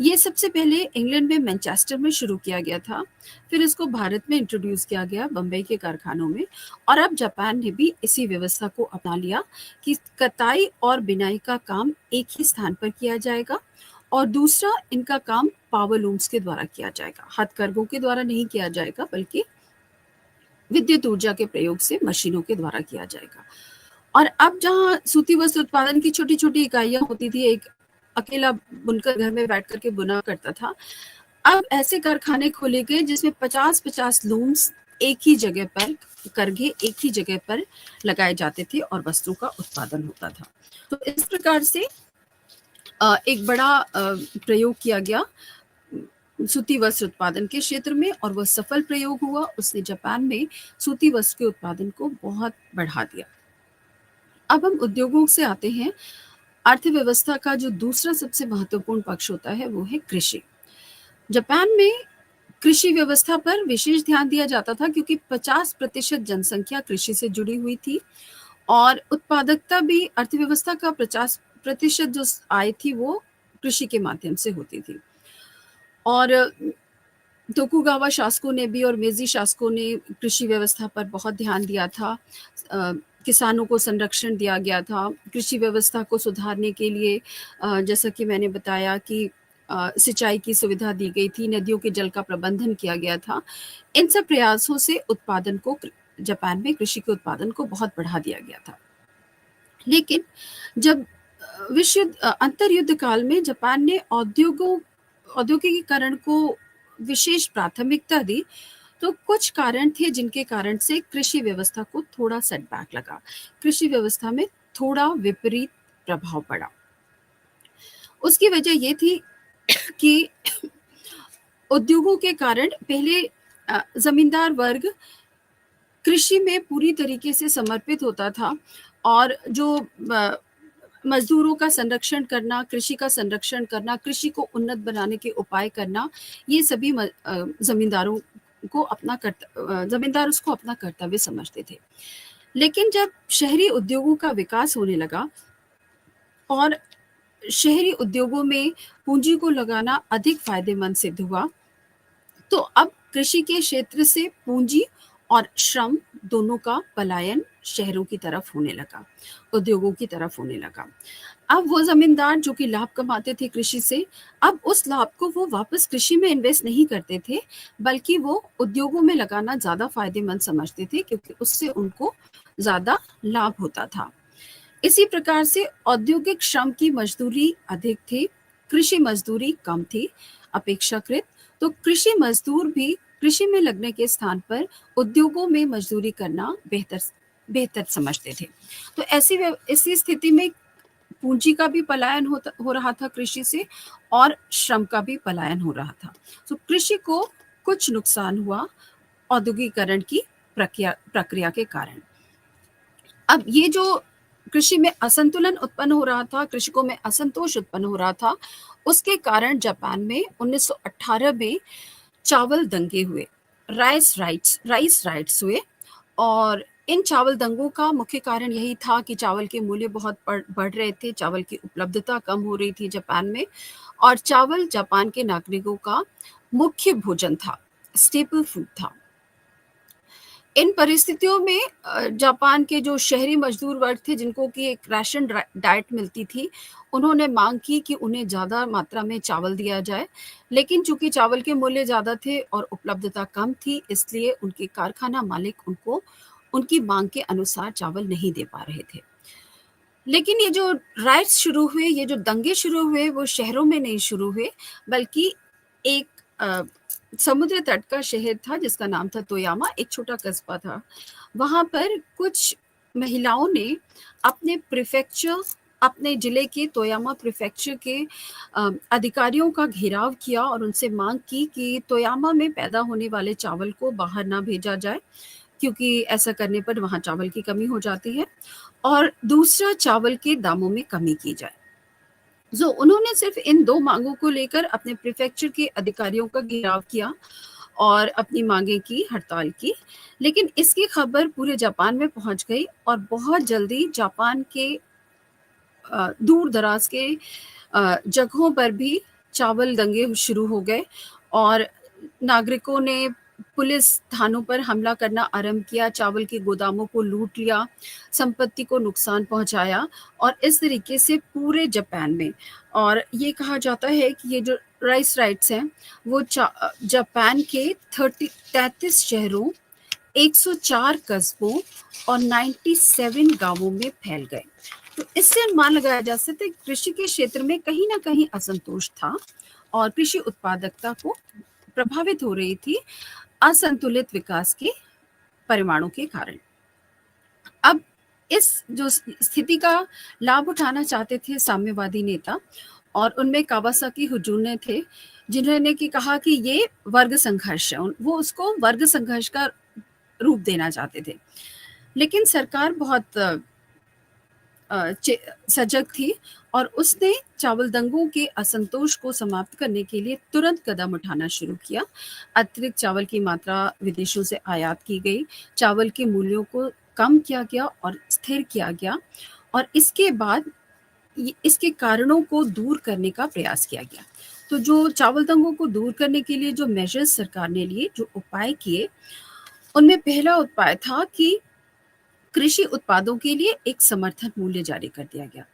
A: ये सबसे पहले इंग्लैंड में मैनचेस्टर में शुरू किया गया था, फिर इसको भारत में इंट्रोड्यूस किया गया बम्बई के कारखानों में, और अब जापान ने भी इसी व्यवस्था को अपना लिया कि कताई और बिनाई का काम एक ही स्थान पर किया जाएगा, और दूसरा इनका काम पावर लूम्स के द्वारा किया जाएगा, हथकरघों के द्वारा नहीं किया जाएगा, बल्कि विद्युत ऊर्जा के प्रयोग से मशीनों के द्वारा किया जाएगा। और अब जहाँ सूती वस्त्र उत्पादन की छोटी छोटी इकाइयां होती थी, एक अकेला बुनकर घर में बैठ करके बुना करता था, अब ऐसे कारखाने खोले गए जिसमें 50-50 लूम्स एक ही जगह पर, करघे एक ही जगह पर लगाए जाते थे और वस्त्रों का उत्पादन होता था। तो इस प्रकार से एक बड़ा प्रयोग किया गया सूती वस्त्र उत्पादन के क्षेत्र में, और वह सफल प्रयोग हुआ। उसने जापान में सूती वस्त्र के उत्पादन को बहुत बढ़ा दिया। अब हम उद्योगों से आते हैं। अर्थव्यवस्था का जो दूसरा सबसे महत्वपूर्ण पक्ष होता है वो है कृषि। जापान में कृषि व्यवस्था पर विशेष ध्यान दिया जाता था, क्योंकि 50% जनसंख्या कृषि से जुड़ी हुई थी, और उत्पादकता भी, अर्थव्यवस्था का 50% जो आय थी वो कृषि के माध्यम से होती थी। और तोकुगावा शासकों ने भी और मेजी शासकों ने कृषि व्यवस्था पर बहुत ध्यान दिया था। किसानों को संरक्षण दिया गया था। कृषि व्यवस्था को सुधारने के लिए जैसा कि मैंने बताया कि सिंचाई की सुविधा दी गई थी, नदियों के जल का प्रबंधन किया गया था। इन सब प्रयासों से उत्पादन को, जापान में कृषि के उत्पादन को बहुत बढ़ा दिया गया था। लेकिन जब अंतर्युद्ध काल में जापान ने औद्योगिकीकरण को विशेष प्राथमिकता दी, तो कुछ कारण थे जिनके कारण से कृषि व्यवस्था को थोड़ा सेटबैक लगा, कृषि व्यवस्था में थोड़ा विपरीत प्रभाव पड़ा। उसकी वजह ये थी कि उद्योगों के कारण पहले जमींदार वर्ग कृषि में पूरी तरीके से समर्पित होता था, और जो मजदूरों का संरक्षण करना, कृषि का संरक्षण करना, कृषि को उन्नत बनाने के उपाय करना, ये सभी जमींदारों को जमींदार उसको अपना कर्तव्य समझते थे। लेकिन जब शहरी उद्योगों का विकास होने लगा और शहरी उद्योगों में पूंजी को लगाना अधिक फायदेमंद सिद्ध हुआ, तो अब कृषि के क्षेत्र से पूंजी और श्रम दोनों का पलायन शहरों की तरफ होने लगा, उद्योगों की तरफ होने लगा। अब वो ज़मींदार जो कि लाभ कमाते थे कृषि से, अब उस लाभ को वो वापस कृषि में इन्वेस्ट नहीं करते थे, बल्कि वो उद्योगों में लगाना ज़्यादा फ़ायदेमंद समझते थे, क्योंकि उससे उनको ज़्यादा लाभ होता था। इसी प्रकार से औद्योगिक श्रम की मजदूरी अधिक थी, कृषि मजदूरी कम थी अपेक्षाकृत। तो कृषि मजदूर भी कृषि में लगने के स्थान पर उद्योगों में मजदूरी करना बेहतर बेहतर समझते थे। तो ऐसी स्थिति में पूंजी का भी पलायन हो रहा था कृषि से, और श्रम का भी पलायन हो रहा था। तो कृषि को कुछ नुकसान हुआ औद्योगिकरण की प्रक्रिया के कारण। अब ये जो कृषि में असंतुलन उत्पन्न हो रहा था, कृषकों में असंतोष उत्पन्न हो रहा था, उसके कारण जापान में 1918 में चावल दंगे हुए, राइस राइट्स हुए। और इन चावल दंगों का मुख्य कारण यही था कि चावल के मूल्य बहुत बढ़ रहे थे, चावल की उपलब्धता कम हो रही थी जापान में, और चावल जापान के नागरिकों का मुख्य भोजन था, स्टेपल फूड था। इन परिस्थितियों में जापान के जो शहरी मजदूर वर्ग थे, जिनको कि एक राशन डाइट मिलती थी, उन्होंने मांग की कि उन्हें ज़्यादा मात्रा में चावल दिया जाए। लेकिन चूंकि चावल के मूल्य ज़्यादा थे और उपलब्धता कम थी, इसलिए उनके कारखाना मालिक उनको उनकी मांग के अनुसार चावल नहीं दे पा रहे थे। लेकिन ये जो राइट्स शुरू हुए, ये जो दंगे शुरू हुए, वो शहरों में नहीं शुरू हुए, बल्कि एक समुद्र तट का शहर था जिसका नाम था तोयामा, एक छोटा कस्बा था। वहाँ पर कुछ महिलाओं ने अपने जिले के तोयामा प्रीफेक्चर के अधिकारियों का घेराव किया और उनसे मांग की कि तोयामा में पैदा होने वाले चावल को बाहर ना भेजा जाए, क्योंकि ऐसा करने पर वहाँ चावल की कमी हो जाती है, और दूसरा चावल के दामों में कमी की जाए। उन्होंने सिर्फ इन दो मांगों को लेकर अपने प्रीफेक्चर के अधिकारियों का घेराव किया और अपनी मांगे की, हड़ताल की। लेकिन इसकी खबर पूरे जापान में पहुंच गई और बहुत जल्दी जापान के दूर दराज के जगहों पर भी चावल दंगे शुरू हो गए, और नागरिकों ने पुलिस थानों पर हमला करना आरंभ किया, चावल के गोदामों को लूट लिया, संपत्ति को नुकसान पहुंचाया, और इस तरीके से पूरे जापान में। और ये कहा जाता है कि ये जो राइस राइट्स हैं वो जापान के 33 शहरों, 104 कस्बों और 97 गांवों में फैल गए। तो इससे अनुमान लगाया जा सकता है कि कृषि के क्षेत्र में कहीं ना कहीं असंतोष था और कृषि उत्पादकता को प्रभावित हो रही थी असंतुलित विकास के परिमाणों के कारण। अब इस जो स्थिति का लाभ उठाना चाहते थे साम्यवादी नेता, और उनमें कावासाकी हुजूने थे, जिन्होंने कि कहा कि ये वर्ग संघर्ष है, वो उसको वर्ग संघर्ष का रूप देना चाहते थे। लेकिन सरकार बहुत सजग थी और उसने चावल दंगों के असंतोष को समाप्त करने के लिए तुरंत कदम उठाना शुरू किया। अतिरिक्त चावल की मात्रा विदेशों से आयात की गई, चावल के मूल्यों को कम किया गया और स्थिर किया गया, और इसके बाद इसके कारणों को दूर करने का प्रयास किया गया। तो जो चावल दंगों को दूर करने के लिए जो मेजर्स सरकार ने लिए, जो उपाय किए, उनमें पहला उपाय था कि कृषि उत्पादों के लिए एक समर्थन मूल्य जारी कर दिया गया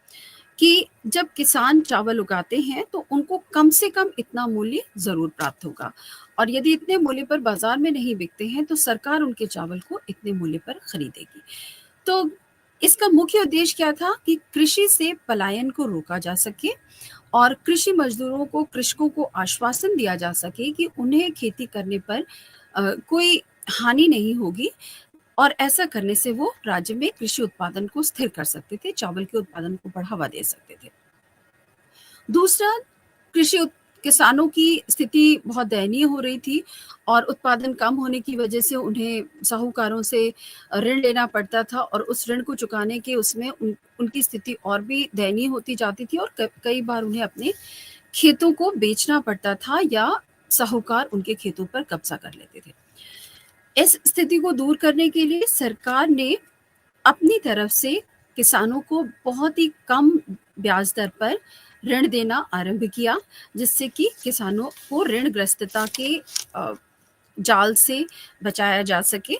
A: कि जब किसान चावल उगाते हैं तो उनको कम से कम इतना मूल्य जरूर प्राप्त होगा, और यदि इतने मूल्य पर बाजार में नहीं बिकते हैं तो सरकार उनके चावल को इतने मूल्य पर खरीदेगी। तो इसका मुख्य उद्देश्य क्या था कि कृषि से पलायन को रोका जा सके और कृषि मजदूरों को, कृषकों को आश्वासन दिया जा सके कि उन्हें खेती करने पर कोई हानि नहीं होगी, और ऐसा करने से वो राज्य में कृषि उत्पादन को स्थिर कर सकते थे, चावल के उत्पादन को बढ़ावा दे सकते थे। दूसरा, किसानों की स्थिति बहुत दयनीय हो रही थी और उत्पादन कम होने की वजह से उन्हें साहूकारों से ऋण लेना पड़ता था, और उस ऋण को चुकाने के उसमें उनकी स्थिति और भी दयनीय होती जाती थी, और कई बार उन्हें अपने खेतों को बेचना पड़ता था या साहूकार उनके खेतों पर कब्जा कर लेते थे। इस स्थिति को दूर करने के लिए सरकार ने अपनी तरफ से किसानों को बहुत ही कम ब्याज दर पर ऋण देना आरंभ किया, जिससे कि किसानों को ऋणग्रस्तता के जाल से बचाया जा सके।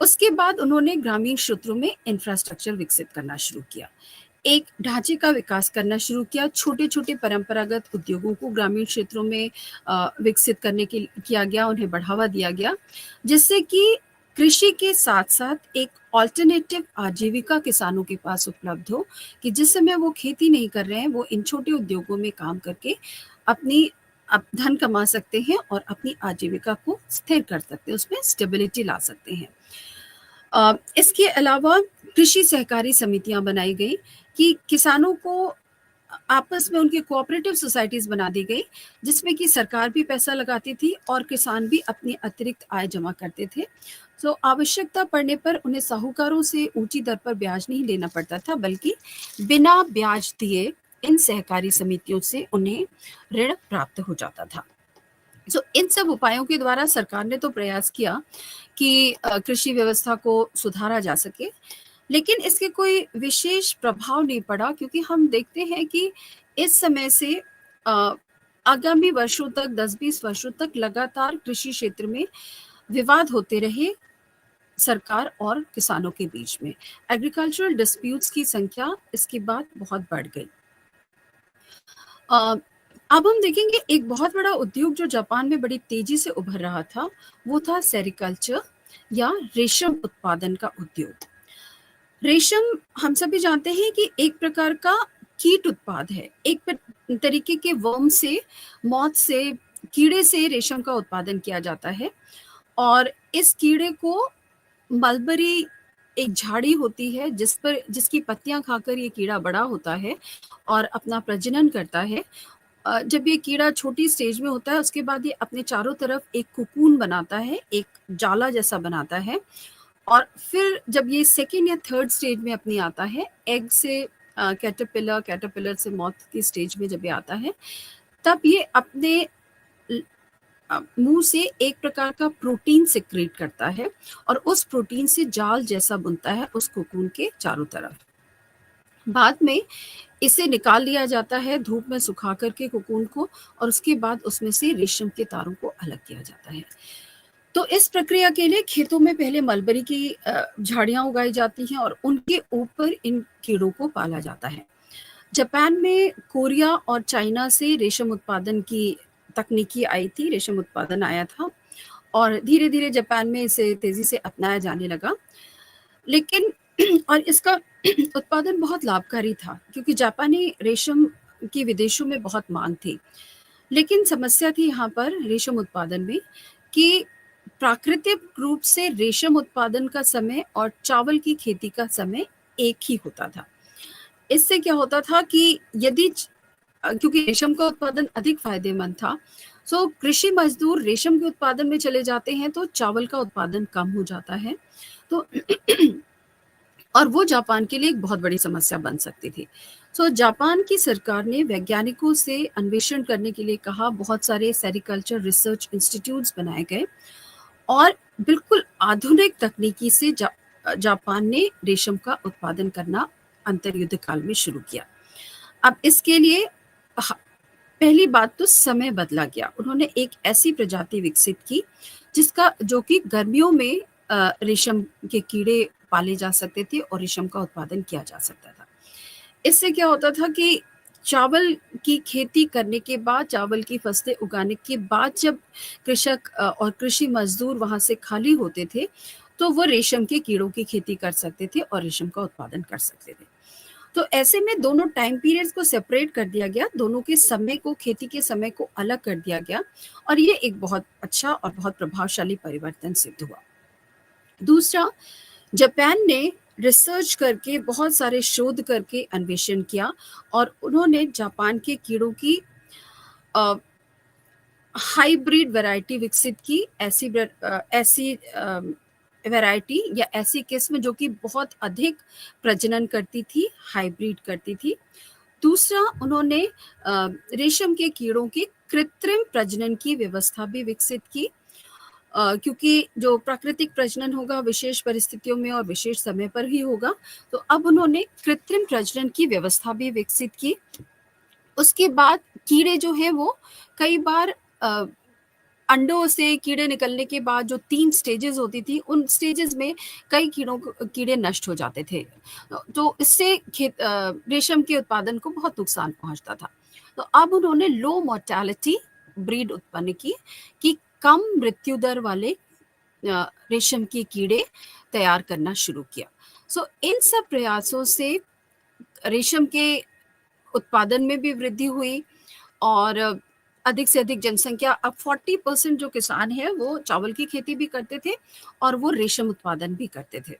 A: उसके बाद उन्होंने ग्रामीण क्षेत्रों में इंफ्रास्ट्रक्चर विकसित करना शुरू किया, एक ढांचे का विकास करना शुरू किया, छोटे-छोटे परंपरागत उद्योगों को ग्रामीण क्षेत्रों में विकसित करने के किया गया, उन्हें बढ़ावा दिया गया, जिससे कि कृषि के साथ-साथ एक अल्टरनेटिव आजीविका किसानों के पास उपलब्ध हो, कि जिस समय वो खेती नहीं कर रहे हैं, वो इन छोटे उद्योगों में काम करके अपनी धन कमा सकते हैं और अपनी आजीविका को स्थिर कर सकते हैं, उसमें स्टेबिलिटी ला सकते हैं। इसके अलावा कृषि सहकारी समितियां बनाई गई कि किसानों को आपस में उनकी कोऑपरेटिव सोसाइटीज बना दी गई, जिसमें कि सरकार भी पैसा लगाती थी और किसान भी अपनी अतिरिक्त आय जमा करते थे। तो आवश्यकता पड़ने पर उन्हें साहूकारों से ऊंची दर पर ब्याज नहीं लेना पड़ता था, बल्कि बिना ब्याज दिए इन सहकारी समितियों से उन्हें ऋण प्राप्त हो जाता था। तो इन सब उपायों के द्वारा सरकार ने तो प्रयास किया कि कृषि व्यवस्था को सुधारा जा सके, लेकिन इसके कोई विशेष प्रभाव नहीं पड़ा, क्योंकि हम देखते हैं कि इस समय से आगामी वर्षों तक 10-20 वर्षों तक लगातार कृषि क्षेत्र में विवाद होते रहे सरकार और किसानों के बीच में। एग्रीकल्चरल डिस्प्यूट्स की संख्या इसके बाद बहुत बढ़ गई। अब हम देखेंगे एक बहुत बड़ा उद्योग जो जापान में बड़ी तेजी से उभर रहा था, वो था सेरिकल्चर या रेशम उत्पादन का उद्योग। रेशम हम सभी जानते हैं कि एक प्रकार का कीट उत्पाद है, एक तरीके के वर्म से, मौत से, कीड़े से रेशम का उत्पादन किया जाता है। और इस कीड़े को मलबरी एक झाड़ी होती है जिसकी पत्तियां खाकर ये कीड़ा बड़ा होता है और अपना प्रजनन करता है। जब ये कीड़ा छोटी स्टेज में होता है, उसके बाद ये अपने चारों तरफ एक कोकून बनाता है, एक जाला जैसा बनाता है, और फिर जब ये सेकेंड या थर्ड स्टेज में अपनी आता है, एग से कैटरपिलर से मॉथ की स्टेज में जब ये आता है, तब ये अपने मुंह से एक प्रकार का प्रोटीन सिक्रेट करता है और उस प्रोटीन से जाल जैसा बुनता है उस कोकून के चारों तरफ। बाद में इसे निकाल लिया जाता है धूप में सुखा करके कोकून को, और उसके बाद उसमें से रेशम के तारों को अलग किया जाता है। तो इस प्रक्रिया के लिए खेतों में पहले मलबरी की झाड़ियां उगाई जाती हैं और उनके ऊपर इन कीड़ों को पाला जाता है। जापान में कोरिया और चाइना से रेशम उत्पादन की तकनीकी आई थी, रेशम उत्पादन आया था और धीरे धीरे जापान में इसे तेजी से अपनाया जाने लगा। लेकिन और इसका उत्पादन बहुत लाभकारी था, क्योंकि जापानी रेशम की विदेशों में बहुत मांग थी। लेकिन समस्या थी यहाँ पर रेशम उत्पादन में कि प्राकृतिक रूप से रेशम उत्पादन का समय और चावल की खेती का समय एक ही होता था। इससे क्या होता था कि क्योंकि रेशम का उत्पादन अधिक फायदेमंद था, तो कृषि मजदूर रेशम के उत्पादन में चले जाते हैं तो चावल का उत्पादन कम हो जाता है। तो और वो जापान के लिए एक बहुत बड़ी समस्या बन सकती थी। तो जापान की सरकार ने वैज्ञानिकों से अन्वेषण करने के लिए कहा, बहुत सारे सेरिकल्चर रिसर्च इंस्टीट्यूट्स बनाए गए और बिल्कुल आधुनिक तकनीकी से जापान ने रेशम का उत्पादन करना अंतर्युद्ध काल में शुरू किया। अब इसके लिए पहली बात तो समय बदला गया। उन्होंने एक ऐसी प्रजाति विकसित की जो कि गर्मियों में रेशम के कीड़े पाले जा सकते थे और रेशम का उत्पादन किया जा सकता था। इससे क्या होता था कि चावल की खेती करने के बाद, चावल की फसलें उगाने के बाद जब कृषक और कृषि मजदूर वहां से खाली होते थे, तो वो रेशम के कीड़ों की खेती कर सकते थे और रेशम का उत्पादन कर सकते थे। तो ऐसे में दोनों टाइम पीरियड्स को सेपरेट कर दिया गया, दोनों के समय को, खेती के समय को अलग कर दिया गया, और ये एक बहुत अच्छा और बहुत प्रभावशाली परिवर्तन सिद्ध हुआ। दूसरा, जापान ने रिसर्च करके, बहुत सारे शोध करके अन्वेषण किया और उन्होंने जापान के कीड़ों की हाइब्रिड वैरायटी विकसित की, ऐसी वैरायटी या ऐसी किस्म जो कि बहुत अधिक प्रजनन करती थी, हाइब्रिड करती थी। दूसरा, उन्होंने रेशम के कीड़ों की कृत्रिम प्रजनन की व्यवस्था भी विकसित की, क्योंकि जो प्राकृतिक प्रजनन होगा विशेष परिस्थितियों में और विशेष समय पर ही होगा, तो अब उन्होंने कृत्रिम प्रजनन की व्यवस्था भी विकसित की। उसके बाद कीड़े जो है वो कई बार अंडों से कीड़े निकलने के बाद जो 3 स्टेजेस होती थी, उन स्टेजेस में कई कीड़े नष्ट हो जाते थे। तो इससे रेशम के उत्पादन को बहुत नुकसान पहुँचता था। तो अब उन्होंने लो मोर्टेलिटी ब्रीड उत्पन्न की कि कम मृत्यु दर वाले रेशम के कीड़े तैयार करना शुरू किया। सो इन सब प्रयासों से रेशम के उत्पादन में भी वृद्धि हुई और अधिक से अधिक जनसंख्या, अब 40% जो किसान हैं वो चावल की खेती भी करते थे और वो रेशम उत्पादन भी करते थे।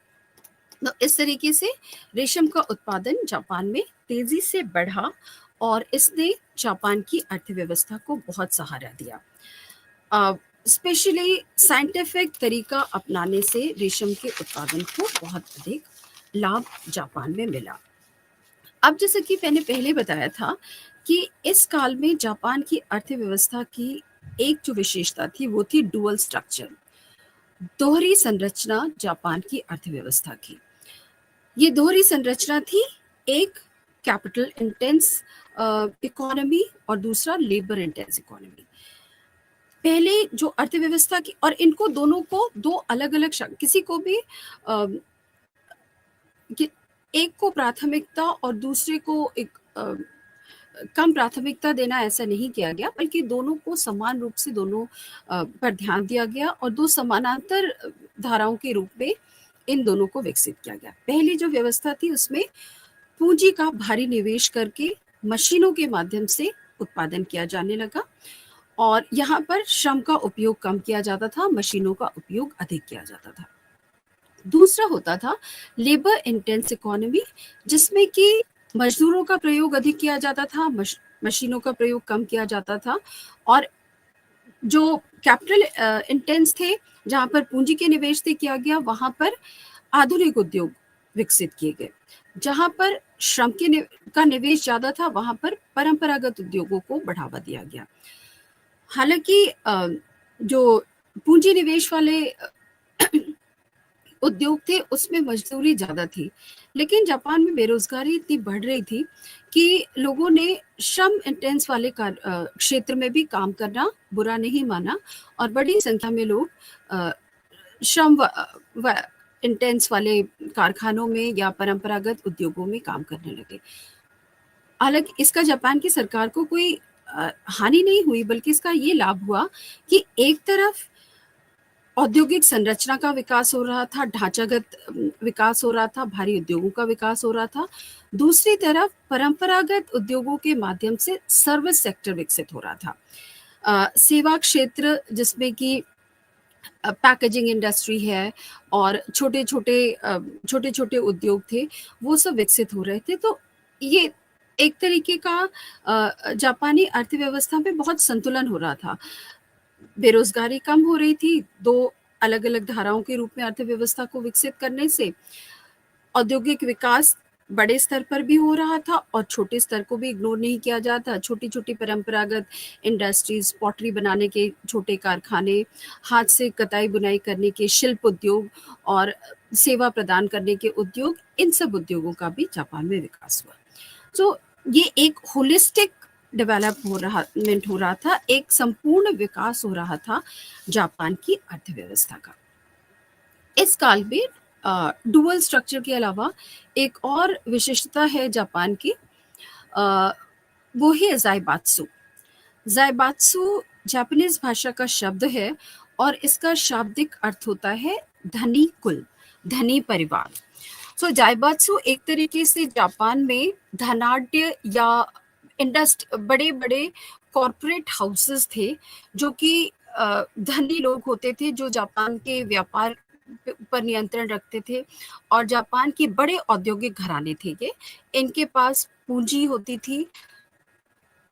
A: तो इस तरीके से रेशम का उत्पादन जापान में तेजी से बढ़ा और इसने जापान की अर्थव्यवस्था को बहुत सहारा दिया। स्पेशली साइंटिफिक तरीका अपनाने से रेशम के उत्पादन को बहुत अधिक लाभ जापान में मिला। अब जैसे कि मैंने पहले बताया था कि इस काल में जापान की अर्थव्यवस्था की एक जो विशेषता थी वो थी डुअल स्ट्रक्चर, दोहरी संरचना जापान की अर्थव्यवस्था की। ये दोहरी संरचना थी, एक कैपिटल इंटेंस इकोनॉमी और दूसरा लेबर इंटेंस इकोनॉमी। पहले जो अर्थव्यवस्था की, और इनको दोनों को दो अलग अलग किसी को भी एक को प्राथमिकता और दूसरे को एक कम प्राथमिकता देना ऐसा नहीं किया गया, बल्कि दोनों को समान रूप से दोनों पर ध्यान दिया गया और दो समानांतर धाराओं के रूप में इन दोनों को विकसित किया गया। पहली जो व्यवस्था थी उसमें पूंजी का भारी निवेश करके मशीनों के माध्यम से उत्पादन किया जाने लगा और यहाँ पर श्रम का उपयोग कम किया जाता था, मशीनों का उपयोग अधिक किया जाता था। दूसरा होता था लेबर इंटेंस इकोनॉमी, जिसमें कि मजदूरों का प्रयोग अधिक किया जाता था, मशीनों का प्रयोग कम किया जाता था। और जो कैपिटल इंटेंस थे, जहाँ पर पूंजी के निवेश से किया गया, वहाँ पर आधुनिक उद्योग विकसित किए गए। जहाँ पर श्रम का निवेश ज्यादा था, वहाँ पर परंपरागत उद्योगों को बढ़ावा दिया गया। हालांकि जो पूंजी निवेश वाले उद्योग थे उसमें मजदूरी ज्यादा थी, लेकिन जापान में बेरोजगारी इतनी बढ़ रही थी कि लोगों ने श्रम इंटेंस वाले क्षेत्र में भी काम करना बुरा नहीं माना और बड़ी संख्या में लोग श्रम इंटेंस वाले कारखानों में या परंपरागत उद्योगों में काम करने लगे। हालांकि इसका जापान की सरकार को कोई हानि नहीं हुई, बल्कि इसका ये लाभ हुआ कि एक तरफ औद्योगिक संरचना का विकास हो रहा था, ढांचागत विकास हो रहा था, भारी उद्योगों का विकास हो रहा था। दूसरी तरफ परंपरागत उद्योगों के माध्यम से सर्विस सेक्टर विकसित हो रहा था। सेवा क्षेत्र, जिसमें कि पैकेजिंग इंडस्ट्री है और छोटे छोटे उद्योग थे, वो सब विकसित हो रहे थे। तो ये एक तरीके का जापानी अर्थव्यवस्था में बहुत संतुलन हो रहा था। बेरोजगारी कम हो रही थी, दो अलग अलग धाराओं के रूप में अर्थव्यवस्था को विकसित करने से औद्योगिक विकास बड़े स्तर पर भी हो रहा था और छोटे स्तर को भी इग्नोर नहीं किया जाता। छोटी छोटी परंपरागत इंडस्ट्रीज, पॉटरी बनाने के छोटे कारखाने, हाथ से कताई बुनाई करने के शिल्प उद्योग और सेवा प्रदान करने के उद्योग, इन सब उद्योगों का भी जापान में विकास हुआ। तो ये एक होलिस्टिक डेवलपमेंट हो रहा था, एक संपूर्ण विकास हो रहा था जापान की अर्थव्यवस्था का। इस काल में डुअल स्ट्रक्चर के अलावा एक और विशिष्टता है जापान की, वो है ज़ाइबात्सु। ज़ाइबात्सु जापानीज भाषा का शब्द है और इसका शाब्दिक अर्थ होता है धनी कुल, धनी परिवार। सो ज़ाइबात्सु एक तरीके से जापान में धनाढ्य या बड़े बड़े कॉरपोरेट हाउसेस थे, जो कि धनी लोग होते थे जो जापान के व्यापार पर नियंत्रण रखते थे और जापान के बड़े औद्योगिक घराने थे ये। इनके पास पूंजी होती थी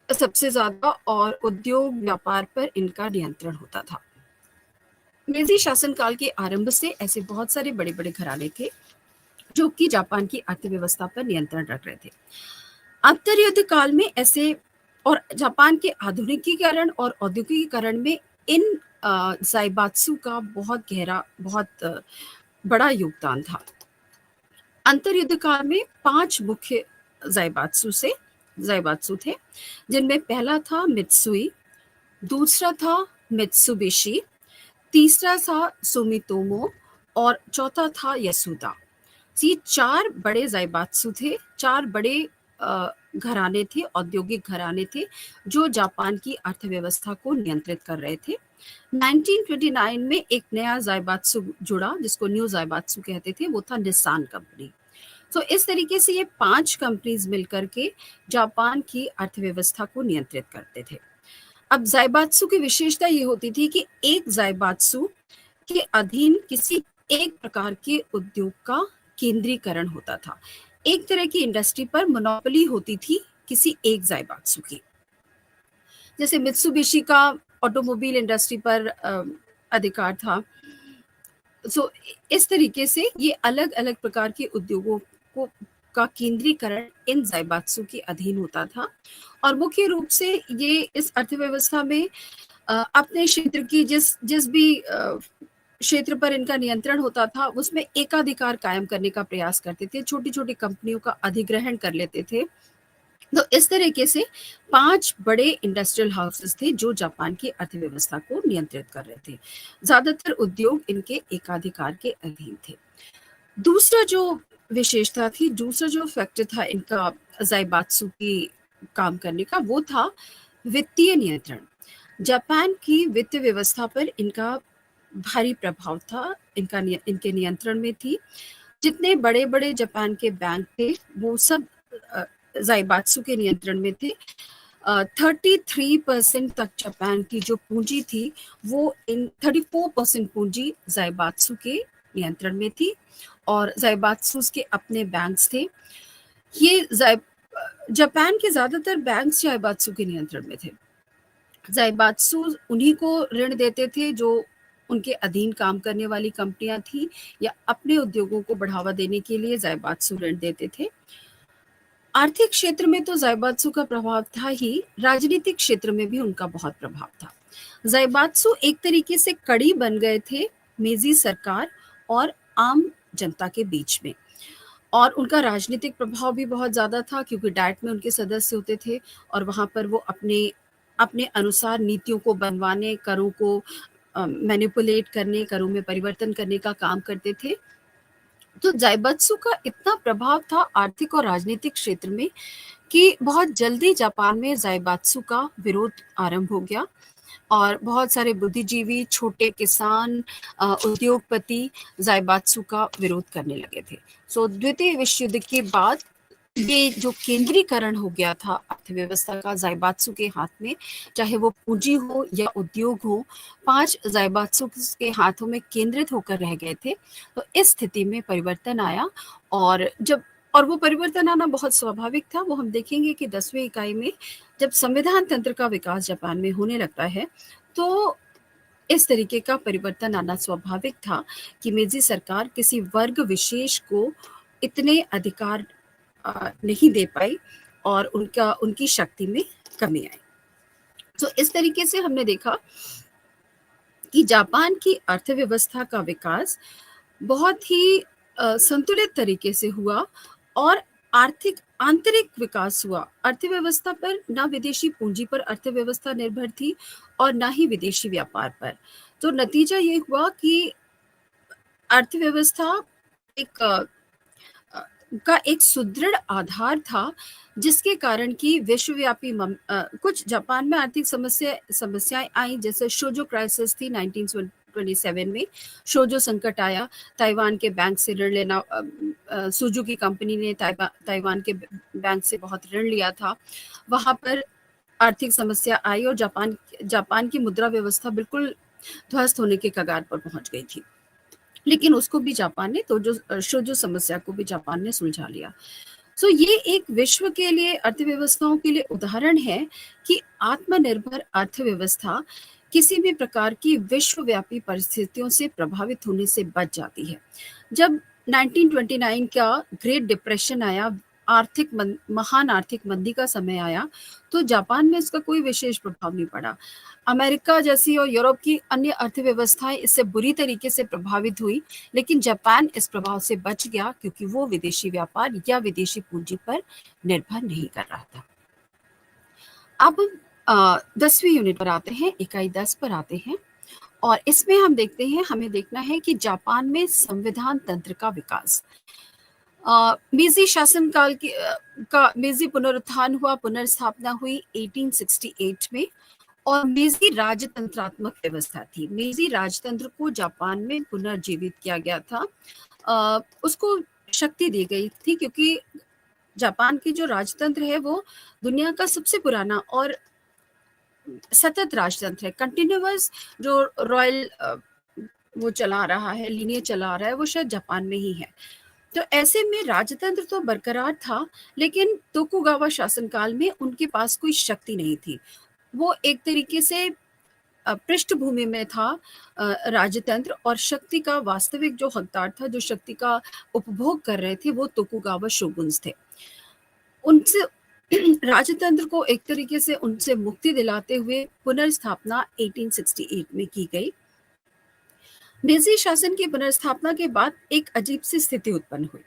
A: सबसे ज्यादा और उद्योग व्यापार पर इनका नियंत्रण होता था। मेजी शासनकाल के आरंभ से ऐसे बहुत सारे बड़े बड़े घराने थे जो कि जापान की अर्थव्यवस्था पर नियंत्रण रख रहे थे। अंतर्युद्ध काल में ऐसे, और जापान के आधुनिकीकरण और औद्योगिकीकरण में इन ज़ाइबात्सु का बहुत गहरा, बहुत बड़ा योगदान था। अंतर्युद्ध काल में 5 मुख्य ज़ाइबात्सु थे, जिनमें पहला था मित्सुई, दूसरा था मित्सुबिशी, तीसरा था सुमितोमो और चौथा था यसुदा। ये 4 बड़े ज़ाइबात्सु थे, 4 बड़े घराने थे, औद्योगिक घराने थे, जो जापान की अर्थव्यवस्था को नियंत्रित कर रहे थे। 1929 में एक नया ज़ाइबात्सु जुड़ा, जिसको न्यू ज़ाइबात्सु कहते थे, वो था निसान कंपनी। तो इस तरीके से ये 5 कंपनीज मिलकर के जापान की अर्थव्यवस्था को नियंत्रित करते थे। अब ज़ाइबात्सु की विशेषता ये होती थी कि एक ज़ाइबात्सु के अधीन किसी एक प्रकार के उद्योग का केंद्रीकरण होता था। एक तरह की इंडस्ट्री पर मोनोपोली होती थी किसी एक ज़ाइबात्सु की। जैसे मित्सुबिशी का ऑटोमोबाइल इंडस्ट्री पर अधिकार था। सो इस तरीके से ये अलग-अलग प्रकार के उद्योगों को का केंद्रीकरण इन ज़ाइबात्सु के अधीन होता था और मुख्य रूप से ये इस अर्थव्यवस्था में अपने क्षेत्र की जिस भी क्षेत्र पर इनका नियंत्रण होता था, उसमें एकाधिकार कायम करने का प्रयास करते थे, छोटी-छोटी कंपनियों का अधिग्रहण कर लेते थे। तो इस तरीके से 5 बड़े इंडस्ट्रियल हाउसेस थे जो जापान की अर्थव्यवस्था को नियंत्रित कर रहे थे। ज़्यादातर उद्योग इनके एकाधिकार के अधीन थे। दूसरा जो विशेषता थी, दूसरा जो फैक्टर था इनका ज़ाइबात्सु की काम करने का, वो था वित्तीय नियंत्रण। जापान की वित्त व्यवस्था पर इनका भारी प्रभाव था, इनके नियंत्रण में थी। जितने बड़े-बड़े जापान के बैंक थे, वो सब ज़ाइबात्सु के नियंत्रण में थे। 33% तक जापान की जो पूंजी थी, वो 34% पूंजी ज़ाइबात्सु के नियंत्रण में थी और ज़ाइबात्सु के अपने बैंक्स थे। ये जापान के ज़्यादातर बैंक्स ज़ाइबात्सु के नियंत्रण में थे। ज़ाइबात्सु उन्हीं को ऋण देते थे जो उनके अधीन काम करने वाली कंपनियां थी या अपने उद्योगों को बढ़ावा देने के लिए ज़ाइबात्सु ऋण देते थे। आर्थिक क्षेत्र में तो ज़ाइबात्सु का प्रभाव था ही, राजनीतिक क्षेत्र में भी उनका बहुत प्रभाव था। ज़ाइबात्सु एक तरीके से कड़ी बन गए थे मेजी सरकार और आम जनता के बीच में और उनका राजनीतिक प्रभाव भी बहुत ज़्यादा था क्योंकि डाइट में उनके सदस्य होते थे और वहाँ पर वो अपने अनुसार नीतियों को बनवाने, करों को मैनिपुलेट करने, करों में परिवर्तन करने का काम करते थे। तो ज़ाइबात्सु का इतना प्रभाव था आर्थिक और राजनीतिक क्षेत्र में कि बहुत जल्दी जापान में ज़ाइबात्सु का विरोध आरंभ हो गया और बहुत सारे बुद्धिजीवी, छोटे किसान, उद्योगपति ज़ाइबात्सु का विरोध करने लगे थे। सो द्वितीय विश्व युद्ध के बाद ये जो केंद्रीकरण हो गया था अर्थव्यवस्था का ज़ाइबात्सु के हाथ में, चाहे वो पूंजी हो या उद्योग हो, 5 ज़ाइबात्सु के हाथों में केंद्रित होकर रह गए थे। तो इस स्थिति में परिवर्तन आया और वो परिवर्तन आना बहुत स्वाभाविक था। वो हम देखेंगे कि 10वीं इकाई में जब संविधान तंत्र का विकास जापान में होने लगता है, तो इस तरीके का परिवर्तन आना स्वाभाविक था कि मेजी सरकार किसी वर्ग विशेष को इतने अधिकार नहीं दे पाई और उनकी शक्ति में कमी आई। तो इस तरीके से हमने देखा कि जापान की अर्थव्यवस्था का विकास बहुत ही संतुलित तरीके से हुआ और आंतरिक विकास हुआ। अर्थव्यवस्था पर ना विदेशी पूंजी पर अर्थव्यवस्था निर्भर थी और ना ही विदेशी व्यापार पर। तो नतीजा ये हुआ कि अर्थव्यवस्था का एक सुदृढ़ आधार था जिसके कारण कि विश्वव्यापी कुछ जापान में आर्थिक समस्याएं आई, जैसे शोजो क्राइसिस थी 1927 में। शोजो संकट आया, ताइवान के बैंक से ऋण लेना, सुजुकी कंपनी ने ताइवान के बैंक से बहुत ऋण लिया था। वहां पर आर्थिक समस्या आई और जापान की मुद्रा व्यवस्था बिल्कुल ध्वस्त होने के कगार पर पहुंच गई थी। लेकिन उसको भी जापान ने, तो जो शोजो समस्या को भी जापान ने सुलझा लिया। सो ये एक विश्व के लिए अर्थव्यवस्थाओं के लिए उदाहरण है कि आत्मनिर्भर अर्थव्यवस्था किसी भी प्रकार की विश्वव्यापी परिस्थितियों से प्रभावित होने से बच जाती है। जब 1929 का ग्रेट डिप्रेशन आया, महान आर्थिक मंदी का समय आया, तो जापान में इसका कोई विशेष प्रभाव नहीं पड़ा। अमेरिका जैसी और यूरोप की अन्य अर्थव्यवस्थाएं इससे बुरी तरीके से प्रभावित हुई, लेकिन जापान इस प्रभाव से बच गया क्योंकि वो विदेशी व्यापार या विदेशी पूंजी पर निर्भर नहीं कर रहा था। अब 10वीं यूनिट पर आते हैं, इकाई 10 पर आते हैं और इसमें हम देखते हैं, हमें देखना है कि जापान में संविधान तंत्र का विकास। मेजी शासनकाल का मेजी पुनरुत्थान हुआ, पुनर्स्थापना हुई 1868 में और मेजी राजतंत्रात्मक व्यवस्था थी। मेजी राजतंत्र को जापान में पुनर्जीवित किया गया था। उसको शक्ति दी गई थी क्योंकि जापान की जो राजतंत्र है वो दुनिया का सबसे पुराना और सतत राजतंत्र है। कंटिन्यूअस जो रॉयल वो चला रहा है, लीनियर चला रहा है, वो शायद जापान में ही है। तो ऐसे में राजतंत्र तो बरकरार था, लेकिन तोकुगावा शासनकाल में उनके पास कोई शक्ति नहीं थी। वो एक तरीके से पृष्ठभूमि में था राजतंत्र, और शक्ति का वास्तविक जो हकदार था, जो शक्ति का उपभोग कर रहे थे, वो तोकुगावा शोगुन्स थे। उनसे राजतंत्र को एक तरीके से उनसे मुक्ति दिलाते हुए पुनर्स्थापना 1868 में की गई। मेजी शासन की पुनर्स्थापना के बाद एक अजीब सी स्थिति उत्पन्न हुई,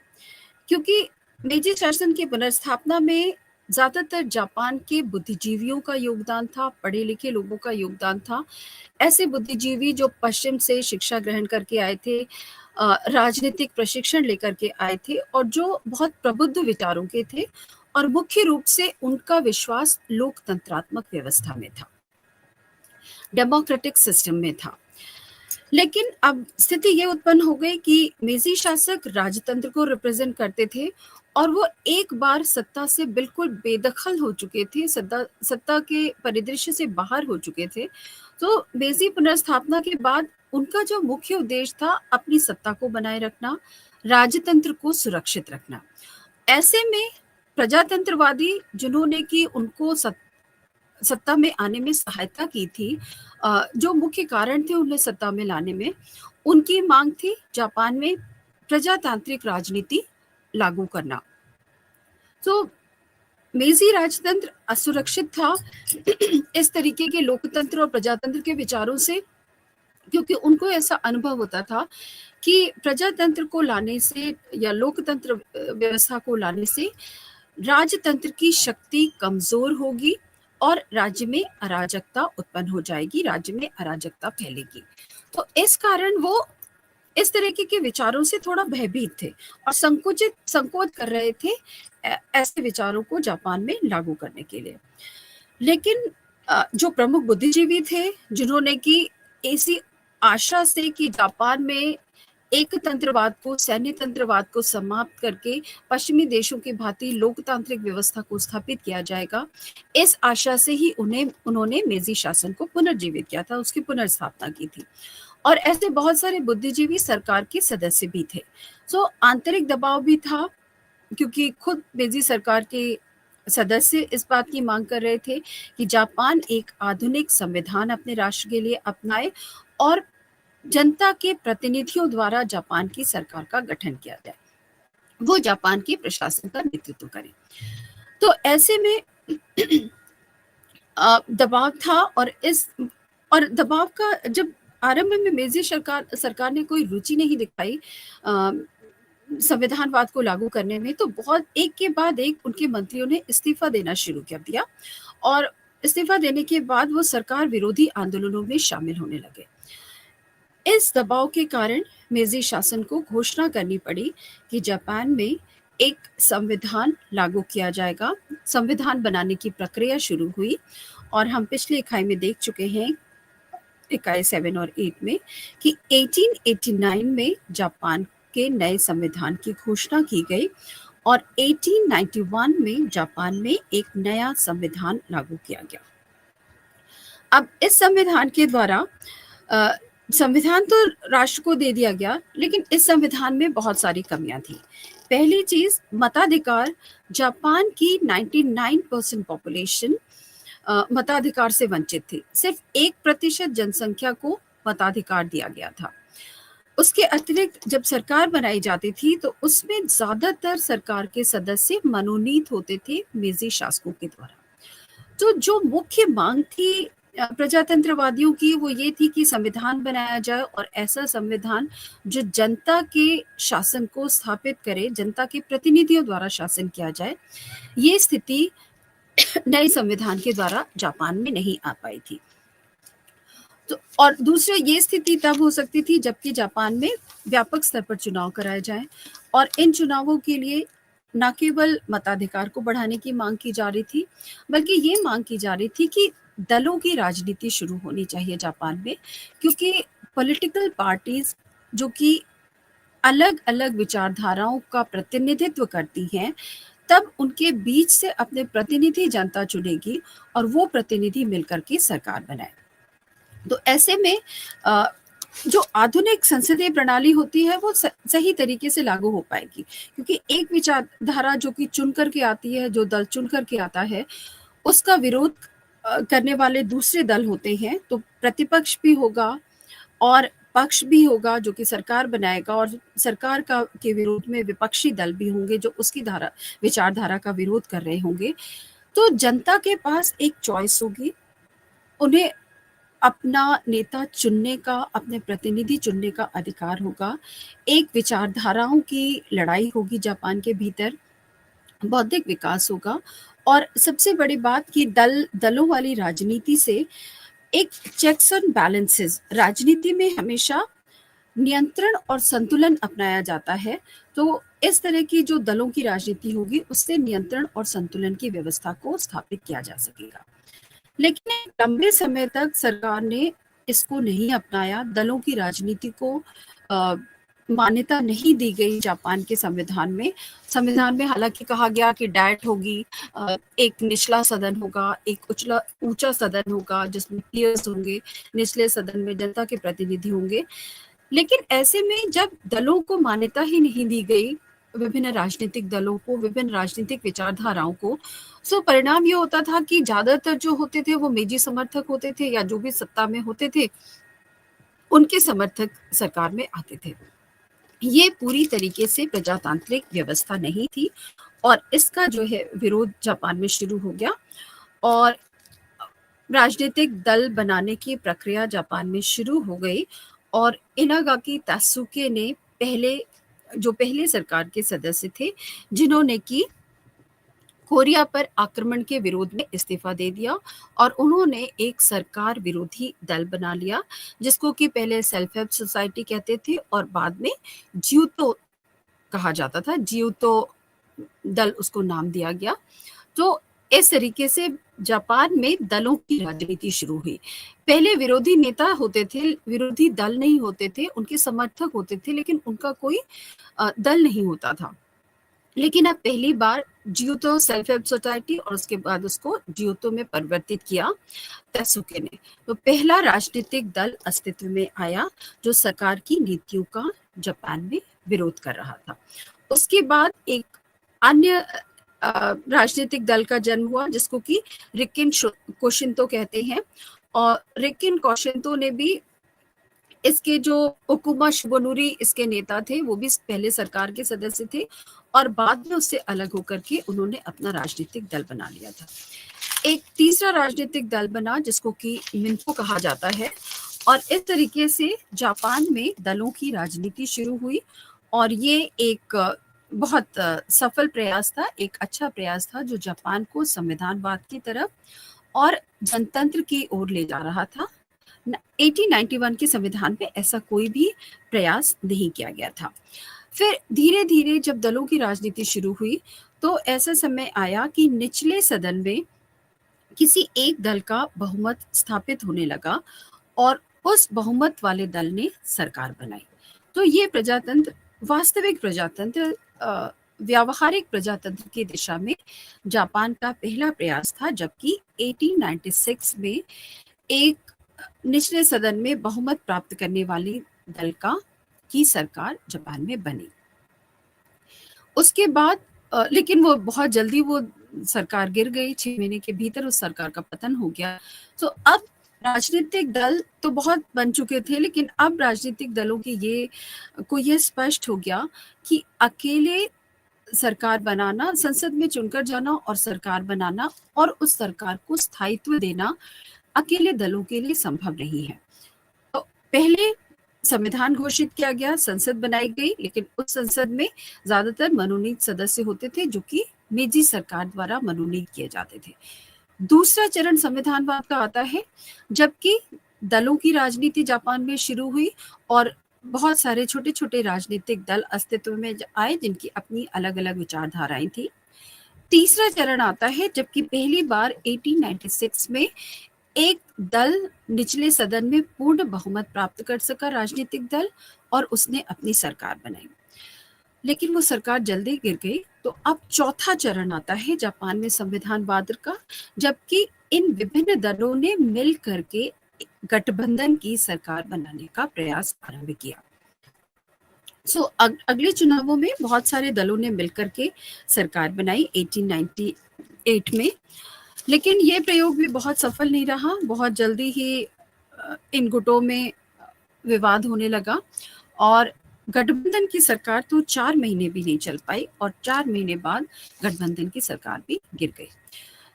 A: क्योंकि मेजी शासन की पुनर्स्थापना में ज्यादातर जापान के बुद्धिजीवियों का योगदान था, पढ़े लिखे लोगों का योगदान था। ऐसे बुद्धिजीवी जो पश्चिम से शिक्षा ग्रहण करके आए थे, राजनीतिक प्रशिक्षण लेकर के आए थे और जो बहुत प्रबुद्ध विचारों के थे, और मुख्य रूप से उनका विश्वास लोकतंत्रात्मक व्यवस्था में था, डेमोक्रेटिक सिस्टम में था। लेकिन अब स्थिति ये उत्पन्न हो गई कि मेजी शासक राजतंत्र को रिप्रेजेंट करते थे और वो एक बार सत्ता से बिल्कुल बेदखल हो चुके थे, सत्ता के परिदृश्य से बाहर हो चुके थे। तो मेजी पुनर्स्थापना के बाद उनका जो मुख्य उद्देश्य था, अपनी सत्ता को बनाए रखना, राजतंत्र को सुरक्षित रखना। ऐसे में प्रजातंत्रवादी जिन्होंने कि उनको सत्ता में आने में सहायता की थी, जो मुख्य कारण थे उन्हें सत्ता में लाने में, उनकी मांग थी जापान में प्रजातांत्रिक राजनीति लागू करना। तो मेजी राजतंत्र असुरक्षित था इस तरीके के लोकतंत्र और प्रजातंत्र के विचारों से, क्योंकि उनको ऐसा अनुभव होता था कि प्रजातंत्र को लाने से या लोकतंत्र व्यवस्था को लाने से राजतंत्र की शक्ति कमजोर होगी और राज्य में अराजकता उत्पन्न हो जाएगी, राज्य में अराजकता फैलेगी। तो इस कारण वो इस तरीके के विचारों से थोड़ा भयभीत थे और संकोच कर रहे थे ऐसे विचारों को जापान में लागू करने के लिए। लेकिन जो प्रमुख बुद्धिजीवी थे, जिन्होंने कि ऐसी आशा से कि जापान में एक तंत्रवाद को, सैन्य तंत्रवाद को समाप्त करके पश्चिमी देशों की भांति लोकतांत्रिक व्यवस्था को स्थापित किया जाएगा, इस आशा से ही उन्होंने मेजी शासन को पुनर्जीवित किया था, उसकी पुनर्स्थापना की थी। और ऐसे बहुत सारे बुद्धिजीवी सरकार के सदस्य भी थे। सो आंतरिक दबाव भी था, क्योंकि खुद मेजी सरकार के सदस्य इस बात की मांग कर रहे थे कि जापान एक आधुनिक संविधान अपने राष्ट्र के लिए अपनाए और जनता के प्रतिनिधियों द्वारा जापान की सरकार का गठन किया जाए, वो जापान के प्रशासन का नेतृत्व करें। तो ऐसे में दबाव था, और दबाव का जब आरंभ में मेजी सरकार ने कोई रुचि नहीं दिखाई संविधानवाद को लागू करने में, तो बहुत एक के बाद एक उनके मंत्रियों ने इस्तीफा देना शुरू कर दिया और इस्तीफा देने के बाद वो सरकार विरोधी आंदोलनों में शामिल होने लगे। इस दबाव के कारण मेजी शासन को घोषणा करनी पड़ी कि जापान में एक संविधान लागू किया जाएगा। संविधान बनाने की प्रक्रिया शुरू हुई और हम पिछली इकाई में देख चुके हैं, इकाई 7 और 8 में, कि 1889 में जापान के नए संविधान की घोषणा की गई और 1891 में जापान में एक नया संविधान लागू किया गया। अब इस संविधान के द्वारा संविधान तो राष्ट्र को दे दिया गया, लेकिन इस संविधान में बहुत सारी कमियां थी। पहली चीज, मताधिकार। जापान की 99% पॉपुलेशन मताधिकार से वंचित थी। सिर्फ 1% जनसंख्या को मताधिकार दिया गया था। उसके अतिरिक्त जब सरकार बनाई जाती थी तो उसमें ज्यादातर सरकार के सदस्य मनोनीत होते थे मेजी शासकों के द्वारा। तो जो मुख्य मांग थी प्रजातंत्रवादियों की, वो ये थी कि संविधान बनाया जाए और ऐसा संविधान जो जनता के शासन को स्थापित करे, जनता के प्रतिनिधियों द्वारा शासन किया जाए। ये स्थिति नए संविधान के द्वारा जापान में नहीं आ पाई थी। तो और दूसरा ये स्थिति तब हो सकती थी जबकि जापान में व्यापक स्तर पर चुनाव कराए जाएं और इन चुनावों के लिए न केवल मताधिकार को बढ़ाने की मांग की जा रही थी, बल्कि ये मांग की जा रही थी कि दलों की राजनीति शुरू होनी चाहिए जापान में, क्योंकि पॉलिटिकल पार्टीज जो कि अलग अलग विचारधाराओं का प्रतिनिधित्व करती हैं, तब उनके बीच से अपने प्रतिनिधि जनता चुनेगी और वो प्रतिनिधि मिलकर के सरकार बनाए। तो ऐसे में जो आधुनिक संसदीय प्रणाली होती है वो सही तरीके से लागू हो पाएगी, क्योंकि एक विचारधारा जो कि चुन करके आती है, जो दल चुन करके आता है, उसका विरोध करने वाले दूसरे दल होते हैं, तो प्रतिपक्ष भी होगा और पक्ष भी होगा जो कि सरकार बनाएगा, और सरकार का के विरोध में विपक्षी दल भी होंगे जो उसकी विचारधारा का विरोध कर रहे होंगे। तो जनता के पास एक चॉइस होगी, उन्हें अपना नेता चुनने का, अपने प्रतिनिधि चुनने का अधिकार होगा। एक विचारधाराओं की लड़ाई होगी जापान के भीतर, बौद्धिक विकास होगा, और सबसे बड़ी बात कि दलों वाली राजनीति से एक चेक्स एंड बैलेंसेस, राजनीति में हमेशा नियंत्रण और संतुलन अपनाया जाता है। तो इस तरह की जो दलों की राजनीति होगी उससे नियंत्रण और संतुलन की व्यवस्था को स्थापित किया जा सकेगा। लेकिन एक लंबे समय तक सरकार ने इसको नहीं अपनाया, दलों की राजनीति को मान्यता नहीं दी गई जापान के संविधान में। संविधान में हालांकि कहा गया कि डायट होगी, एक निचला सदन होगा, एक ऊंचा सदन होगा जिसमें पीयर्स होंगे, निचले सदन में जनता के प्रतिनिधि होंगे। लेकिन ऐसे में जब दलों को मान्यता ही नहीं दी गई, विभिन्न राजनीतिक दलों को, विभिन्न राजनीतिक विचारधाराओं को, सो परिणाम ये होता था कि ज्यादातर जो होते थे वो मेजी समर्थक होते थे, या जो भी सत्ता में होते थे उनके समर्थक सरकार में आते थे। ये पूरी तरीके से प्रजातांत्रिक व्यवस्था नहीं थी और इसका जो है विरोध जापान में शुरू हो गया और राजनीतिक दल बनाने की प्रक्रिया जापान में शुरू हो गई। और इनागाकी तात्सुके ने पहले सरकार के सदस्य थे जिन्होंने कि कोरिया पर आक्रमण के विरोध में इस्तीफा दे दिया और उन्होंने एक सरकार विरोधी दल बना लिया, जिसको कि पहले सेल्फ हेल्प सोसाइटी कहते थे और बाद में जियोतो कहा जाता था, जियोतो दल उसको नाम दिया गया। तो इस तरीके से जापान में दलों की राजनीति शुरू हुई। पहले विरोधी नेता होते थे, विरोधी दल नहीं होते थे, उनके समर्थक होते थे, लेकिन उनका कोई दल नहीं होता था। लेकिन अब पहली बार जियोतो सेल्फ हेल्प सोसाइटी और उसके बाद उसको जियोतो में परिवर्तित किया तात्सुके ने। तो पहला राजनीतिक दल अस्तित्व में आया जो सरकार की नीतियों का जापान में विरोध कर रहा था। उसके बाद एक अन्य राजनीतिक दल का जन्म हुआ जिसको कि रिकिन कोशिंतो कहते हैं, और रिकिन कोशिंतो ने भी, इसके जो ओकुमा शिबोनुरी इसके नेता थे, वो भी पहले सरकार के सदस्य थे और बाद में उससे अलग होकर के उन्होंने अपना राजनीतिक दल बना लिया था। एक तीसरा राजनीतिक दल बना जिसको कि मिन्को कहा जाता है, और इस तरीके से जापान में दलों की राजनीति शुरू हुई और ये एक बहुत सफल प्रयास था, एक अच्छा प्रयास था जो जापान को संविधानवाद की तरफ और जनतंत्र की ओर ले जा रहा था। 1891 के संविधान में ऐसा कोई भी प्रयास नहीं किया गया था। फिर धीरे धीरे जब दलों की राजनीति शुरू हुई तो ऐसा समय आया कि निचले सदन में किसी एक दल का बहुमत स्थापित होने लगा और उस बहुमत वाले दल ने सरकार बनाई। तो ये प्रजातंत्र, वास्तविक प्रजातंत्र, व्यावहारिक प्रजातंत्र की दिशा में जापान का पहला प्रयास था, जबकि 1896 में एक निचले सदन में बहुमत प्राप्त करने वाली दल की सरकार जापान में बनी। उसके बाद लेकिन वो बहुत जल्दी वो सरकार गिर गई, 6 महीने के भीतर उस सरकार का पतन हो गया। तो अब राजनीतिक दल तो बहुत बन चुके थे, लेकिन अब राजनीतिक दलों की ये स्पष्ट हो गया कि अकेले सरकार बनाना, संसद में चुनकर जाना और सरकार बनाना और उस सरकार को स्थायित्व देना अकेले दलों के लिए संभव नहीं है। तो पहले संविधान घोषित किया गया, संसद बनाई गई, लेकिन उस संसद में ज्यादातर मनोनीत सदस्य होते थे जो कि मेजी सरकार द्वारा मनोनीत किए जाते थे। दूसरा चरण संविधानवाद का आता है, जबकि दलों की राजनीति जापान में शुरू हुई और बहुत सारे छोटे-छोटे राजनीतिक दल अस्तित्व में आए जिनकी अपनी अलग-अलग विचारधाराएं थी। तीसरा चरण आता है जबकि पहली बार 1896 में एक दल निचले सदन में पूर्ण बहुमत प्राप्त कर सका, राजनीतिक दल, और उसने अपनी सरकार बनाई, लेकिन वो सरकार जल्दी गिर गई। तो अब चौथा चरण आता है जापान में संविधानवाद का, जबकि इन विभिन्न दलों ने मिल करके गठबंधन की सरकार बनाने का प्रयास आरंभ किया। अगले चुनावों में बहुत सारे दलों ने मिलकर के सरकार बनाई 1898 में, लेकिन ये प्रयोग भी बहुत सफल नहीं रहा। बहुत जल्दी ही इन गुटों में विवाद होने लगा और गठबंधन की सरकार तो 4 महीने भी नहीं चल पाई और 4 महीने बाद गठबंधन की सरकार भी गिर गई।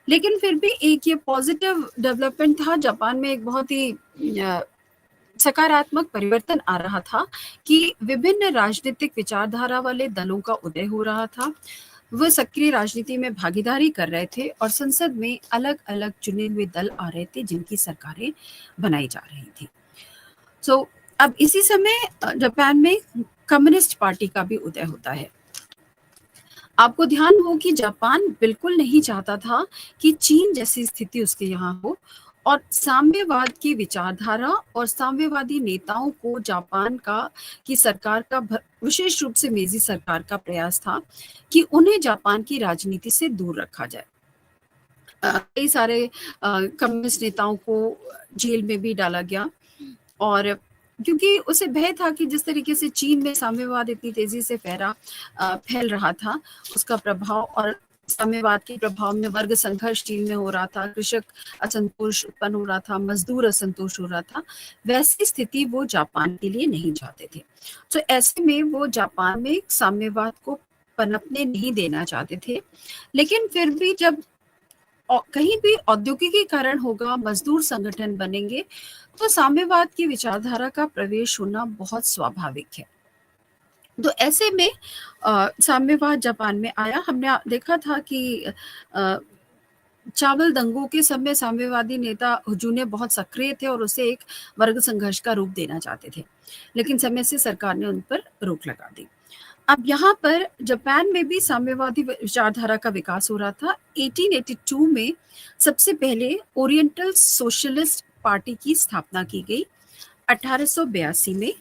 A: लेकिन फिर भी एक ये पॉजिटिव डेवलपमेंट था, जापान में एक बहुत ही सकारात्मक परिवर्तन आ रहा था कि विभिन्न राजनीतिक विचारधारा वाले दलों का उदय हो रहा था। वह सक्रिय राजनीति में भागीदारी कर रहे थे और संसद में अलग अलग चुने हुए दल आ रहे थे जिनकी सरकारें बनाई जा रही थी। अब इसी समय जापान में कम्युनिस्ट पार्टी का भी उदय होता है। आपको ध्यान हो कि जापान बिल्कुल नहीं चाहता था कि चीन जैसी स्थिति उसके यहाँ हो और साम्यवाद की विचारधारा और साम्यवादी नेताओं को जापान की सरकार का विशेष रूप से मेजी सरकार का प्रयास था कि उन्हें जापान की राजनीति से दूर रखा जाए। कई सारे कम्युनिस्ट नेताओं को जेल में भी डाला गया और क्योंकि उसे भय था कि जिस तरीके से चीन में साम्यवाद इतनी तेजी से फैल रहा था, उसका प्रभाव और साम्यवाद के प्रभाव में वर्ग संघर्ष चीन में हो रहा था, कृषक असंतोष उत्पन्न हो रहा था, मजदूर असंतोष हो रहा था, वैसी स्थिति वो जापान के लिए नहीं चाहते थे। तो ऐसे में वो जापान में साम्यवाद को पनपने नहीं देना चाहते थे। लेकिन फिर भी जब कहीं भी औद्योगिकीकरण होगा, मजदूर संगठन बनेंगे, तो साम्यवाद की विचारधारा का प्रवेश होना बहुत स्वाभाविक है। तो ऐसे में साम्यवाद जापान में आया। हमने देखा था कि चावल दंगों के समय साम्यवादी नेता हुजूने बहुत सक्रिय थे और उसे एक वर्ग संघर्ष का रूप देना चाहते थे, लेकिन समय से सरकार ने उन पर रोक लगा दी। अब यहाँ पर जापान में भी साम्यवादी विचारधारा का विकास हो रहा था। 1882 में सबसे पहले ओरिएंटल सोशलिस्ट पार्टी की स्थापना की गई 1882 में,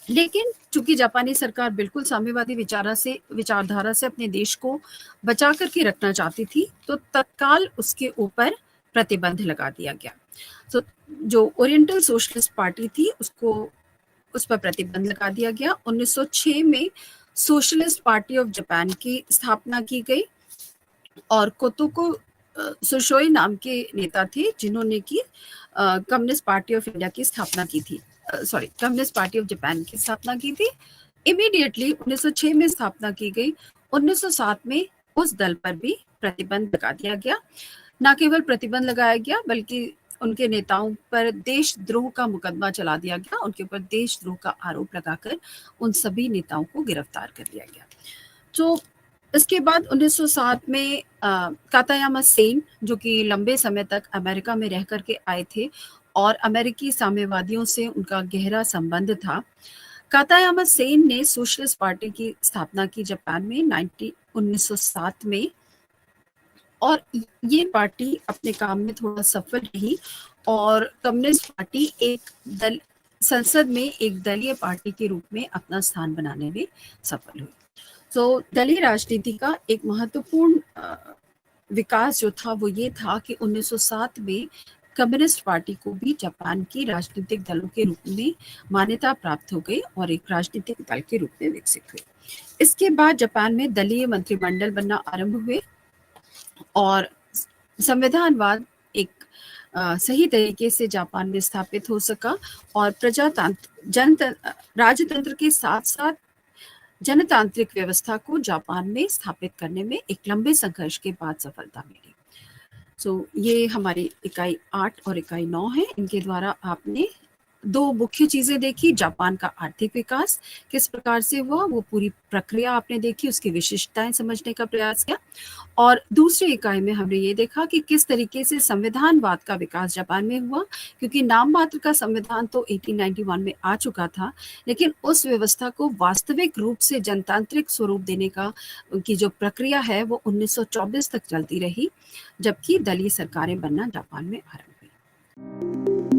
A: लेकिन चूंकि जापानी सरकार बिल्कुल साम्यवादी विचारधारा से अपने देश को बचा करके रखना चाहती थी, तो तत्काल उसके ऊपर प्रतिबंध लगा दिया गया। तो जो ओरिएंटल सोशलिस्ट पार्टी थी उस पर प्रतिबंध लगा दिया गया। 1906 में सोशलिस्ट पार्टी ऑफ जापान की स्थापना की गई और कोतोको सुशोई नाम के नेता थे जिन्होंने की कम्युनिस्ट पार्टी ऑफ इंडिया की स्थापना की थी, कम्युनिस्ट पार्टी ऑफ जापान की स्थापना की थी। इमीडिएटली 1906 में स्थापना की गई। 1907 में उस दल पर भी प्रतिबंध लगा दिया गया। न केवल प्रतिबंध लगाया गया बल्कि उनके नेताओं पर देशद्रोह का मुकदमा चला दिया गया, उनके ऊपर देशद्रोह का आरोप लगाकर उन सभी नेताओं को गिरफ्तार कर लिया गया। तो इसके बाद 1907 में कातायामा सेन, जो कि लंबे समय तक अमेरिका में रह करके आए थे और अमेरिकी साम्यवादियों से उनका गहरा संबंध था, कातायामा सेन ने सोशलिस्ट पार्टी की स्थापना की जापान में 1907 में, और ये पार्टी अपने काम में थोड़ा सफल रही और कम्युनिस्ट पार्टी संसद में एक दलीय पार्टी के रूप में अपना स्थान बनाने में सफल हुई। तो दलीय राजनीति का एक महत्वपूर्ण विकास जो था वो ये था कि 1907 में कम्युनिस्ट पार्टी को भी जापान की राजनीतिक दलों के रूप में मान्यता प्राप्त हो गई और एक राजनीतिक दल के रूप में विकसित हुई। इसके बाद जापान में दलीय मंत्रिमंडल बनना आरंभ हुए और संविधानवाद एक सही तरीके से जापान में स्थापित हो सका और राजतंत्र के साथ साथ जनतांत्रिक व्यवस्था को जापान में स्थापित करने में एक लंबे संघर्ष के बाद सफलता मिली। ये हमारी इकाई 8 और इकाई 9 है। इनके द्वारा आपने दो मुख्य चीज़ें देखी, जापान का आर्थिक विकास किस प्रकार से हुआ, वो पूरी प्रक्रिया आपने देखी, उसकी विशिष्टताएँ समझने का प्रयास किया। और दूसरी इकाई में हमने ये देखा कि किस तरीके से संविधानवाद का विकास जापान में हुआ, क्योंकि नाम मात्र का संविधान तो 1891 में आ चुका था, लेकिन उस व्यवस्था को वास्तविक रूप से जनतांत्रिक स्वरूप देने का की जो प्रक्रिया है वो 1924 तक चलती रही, जबकि दलीय सरकारें बनना जापान में आरंभ हुई।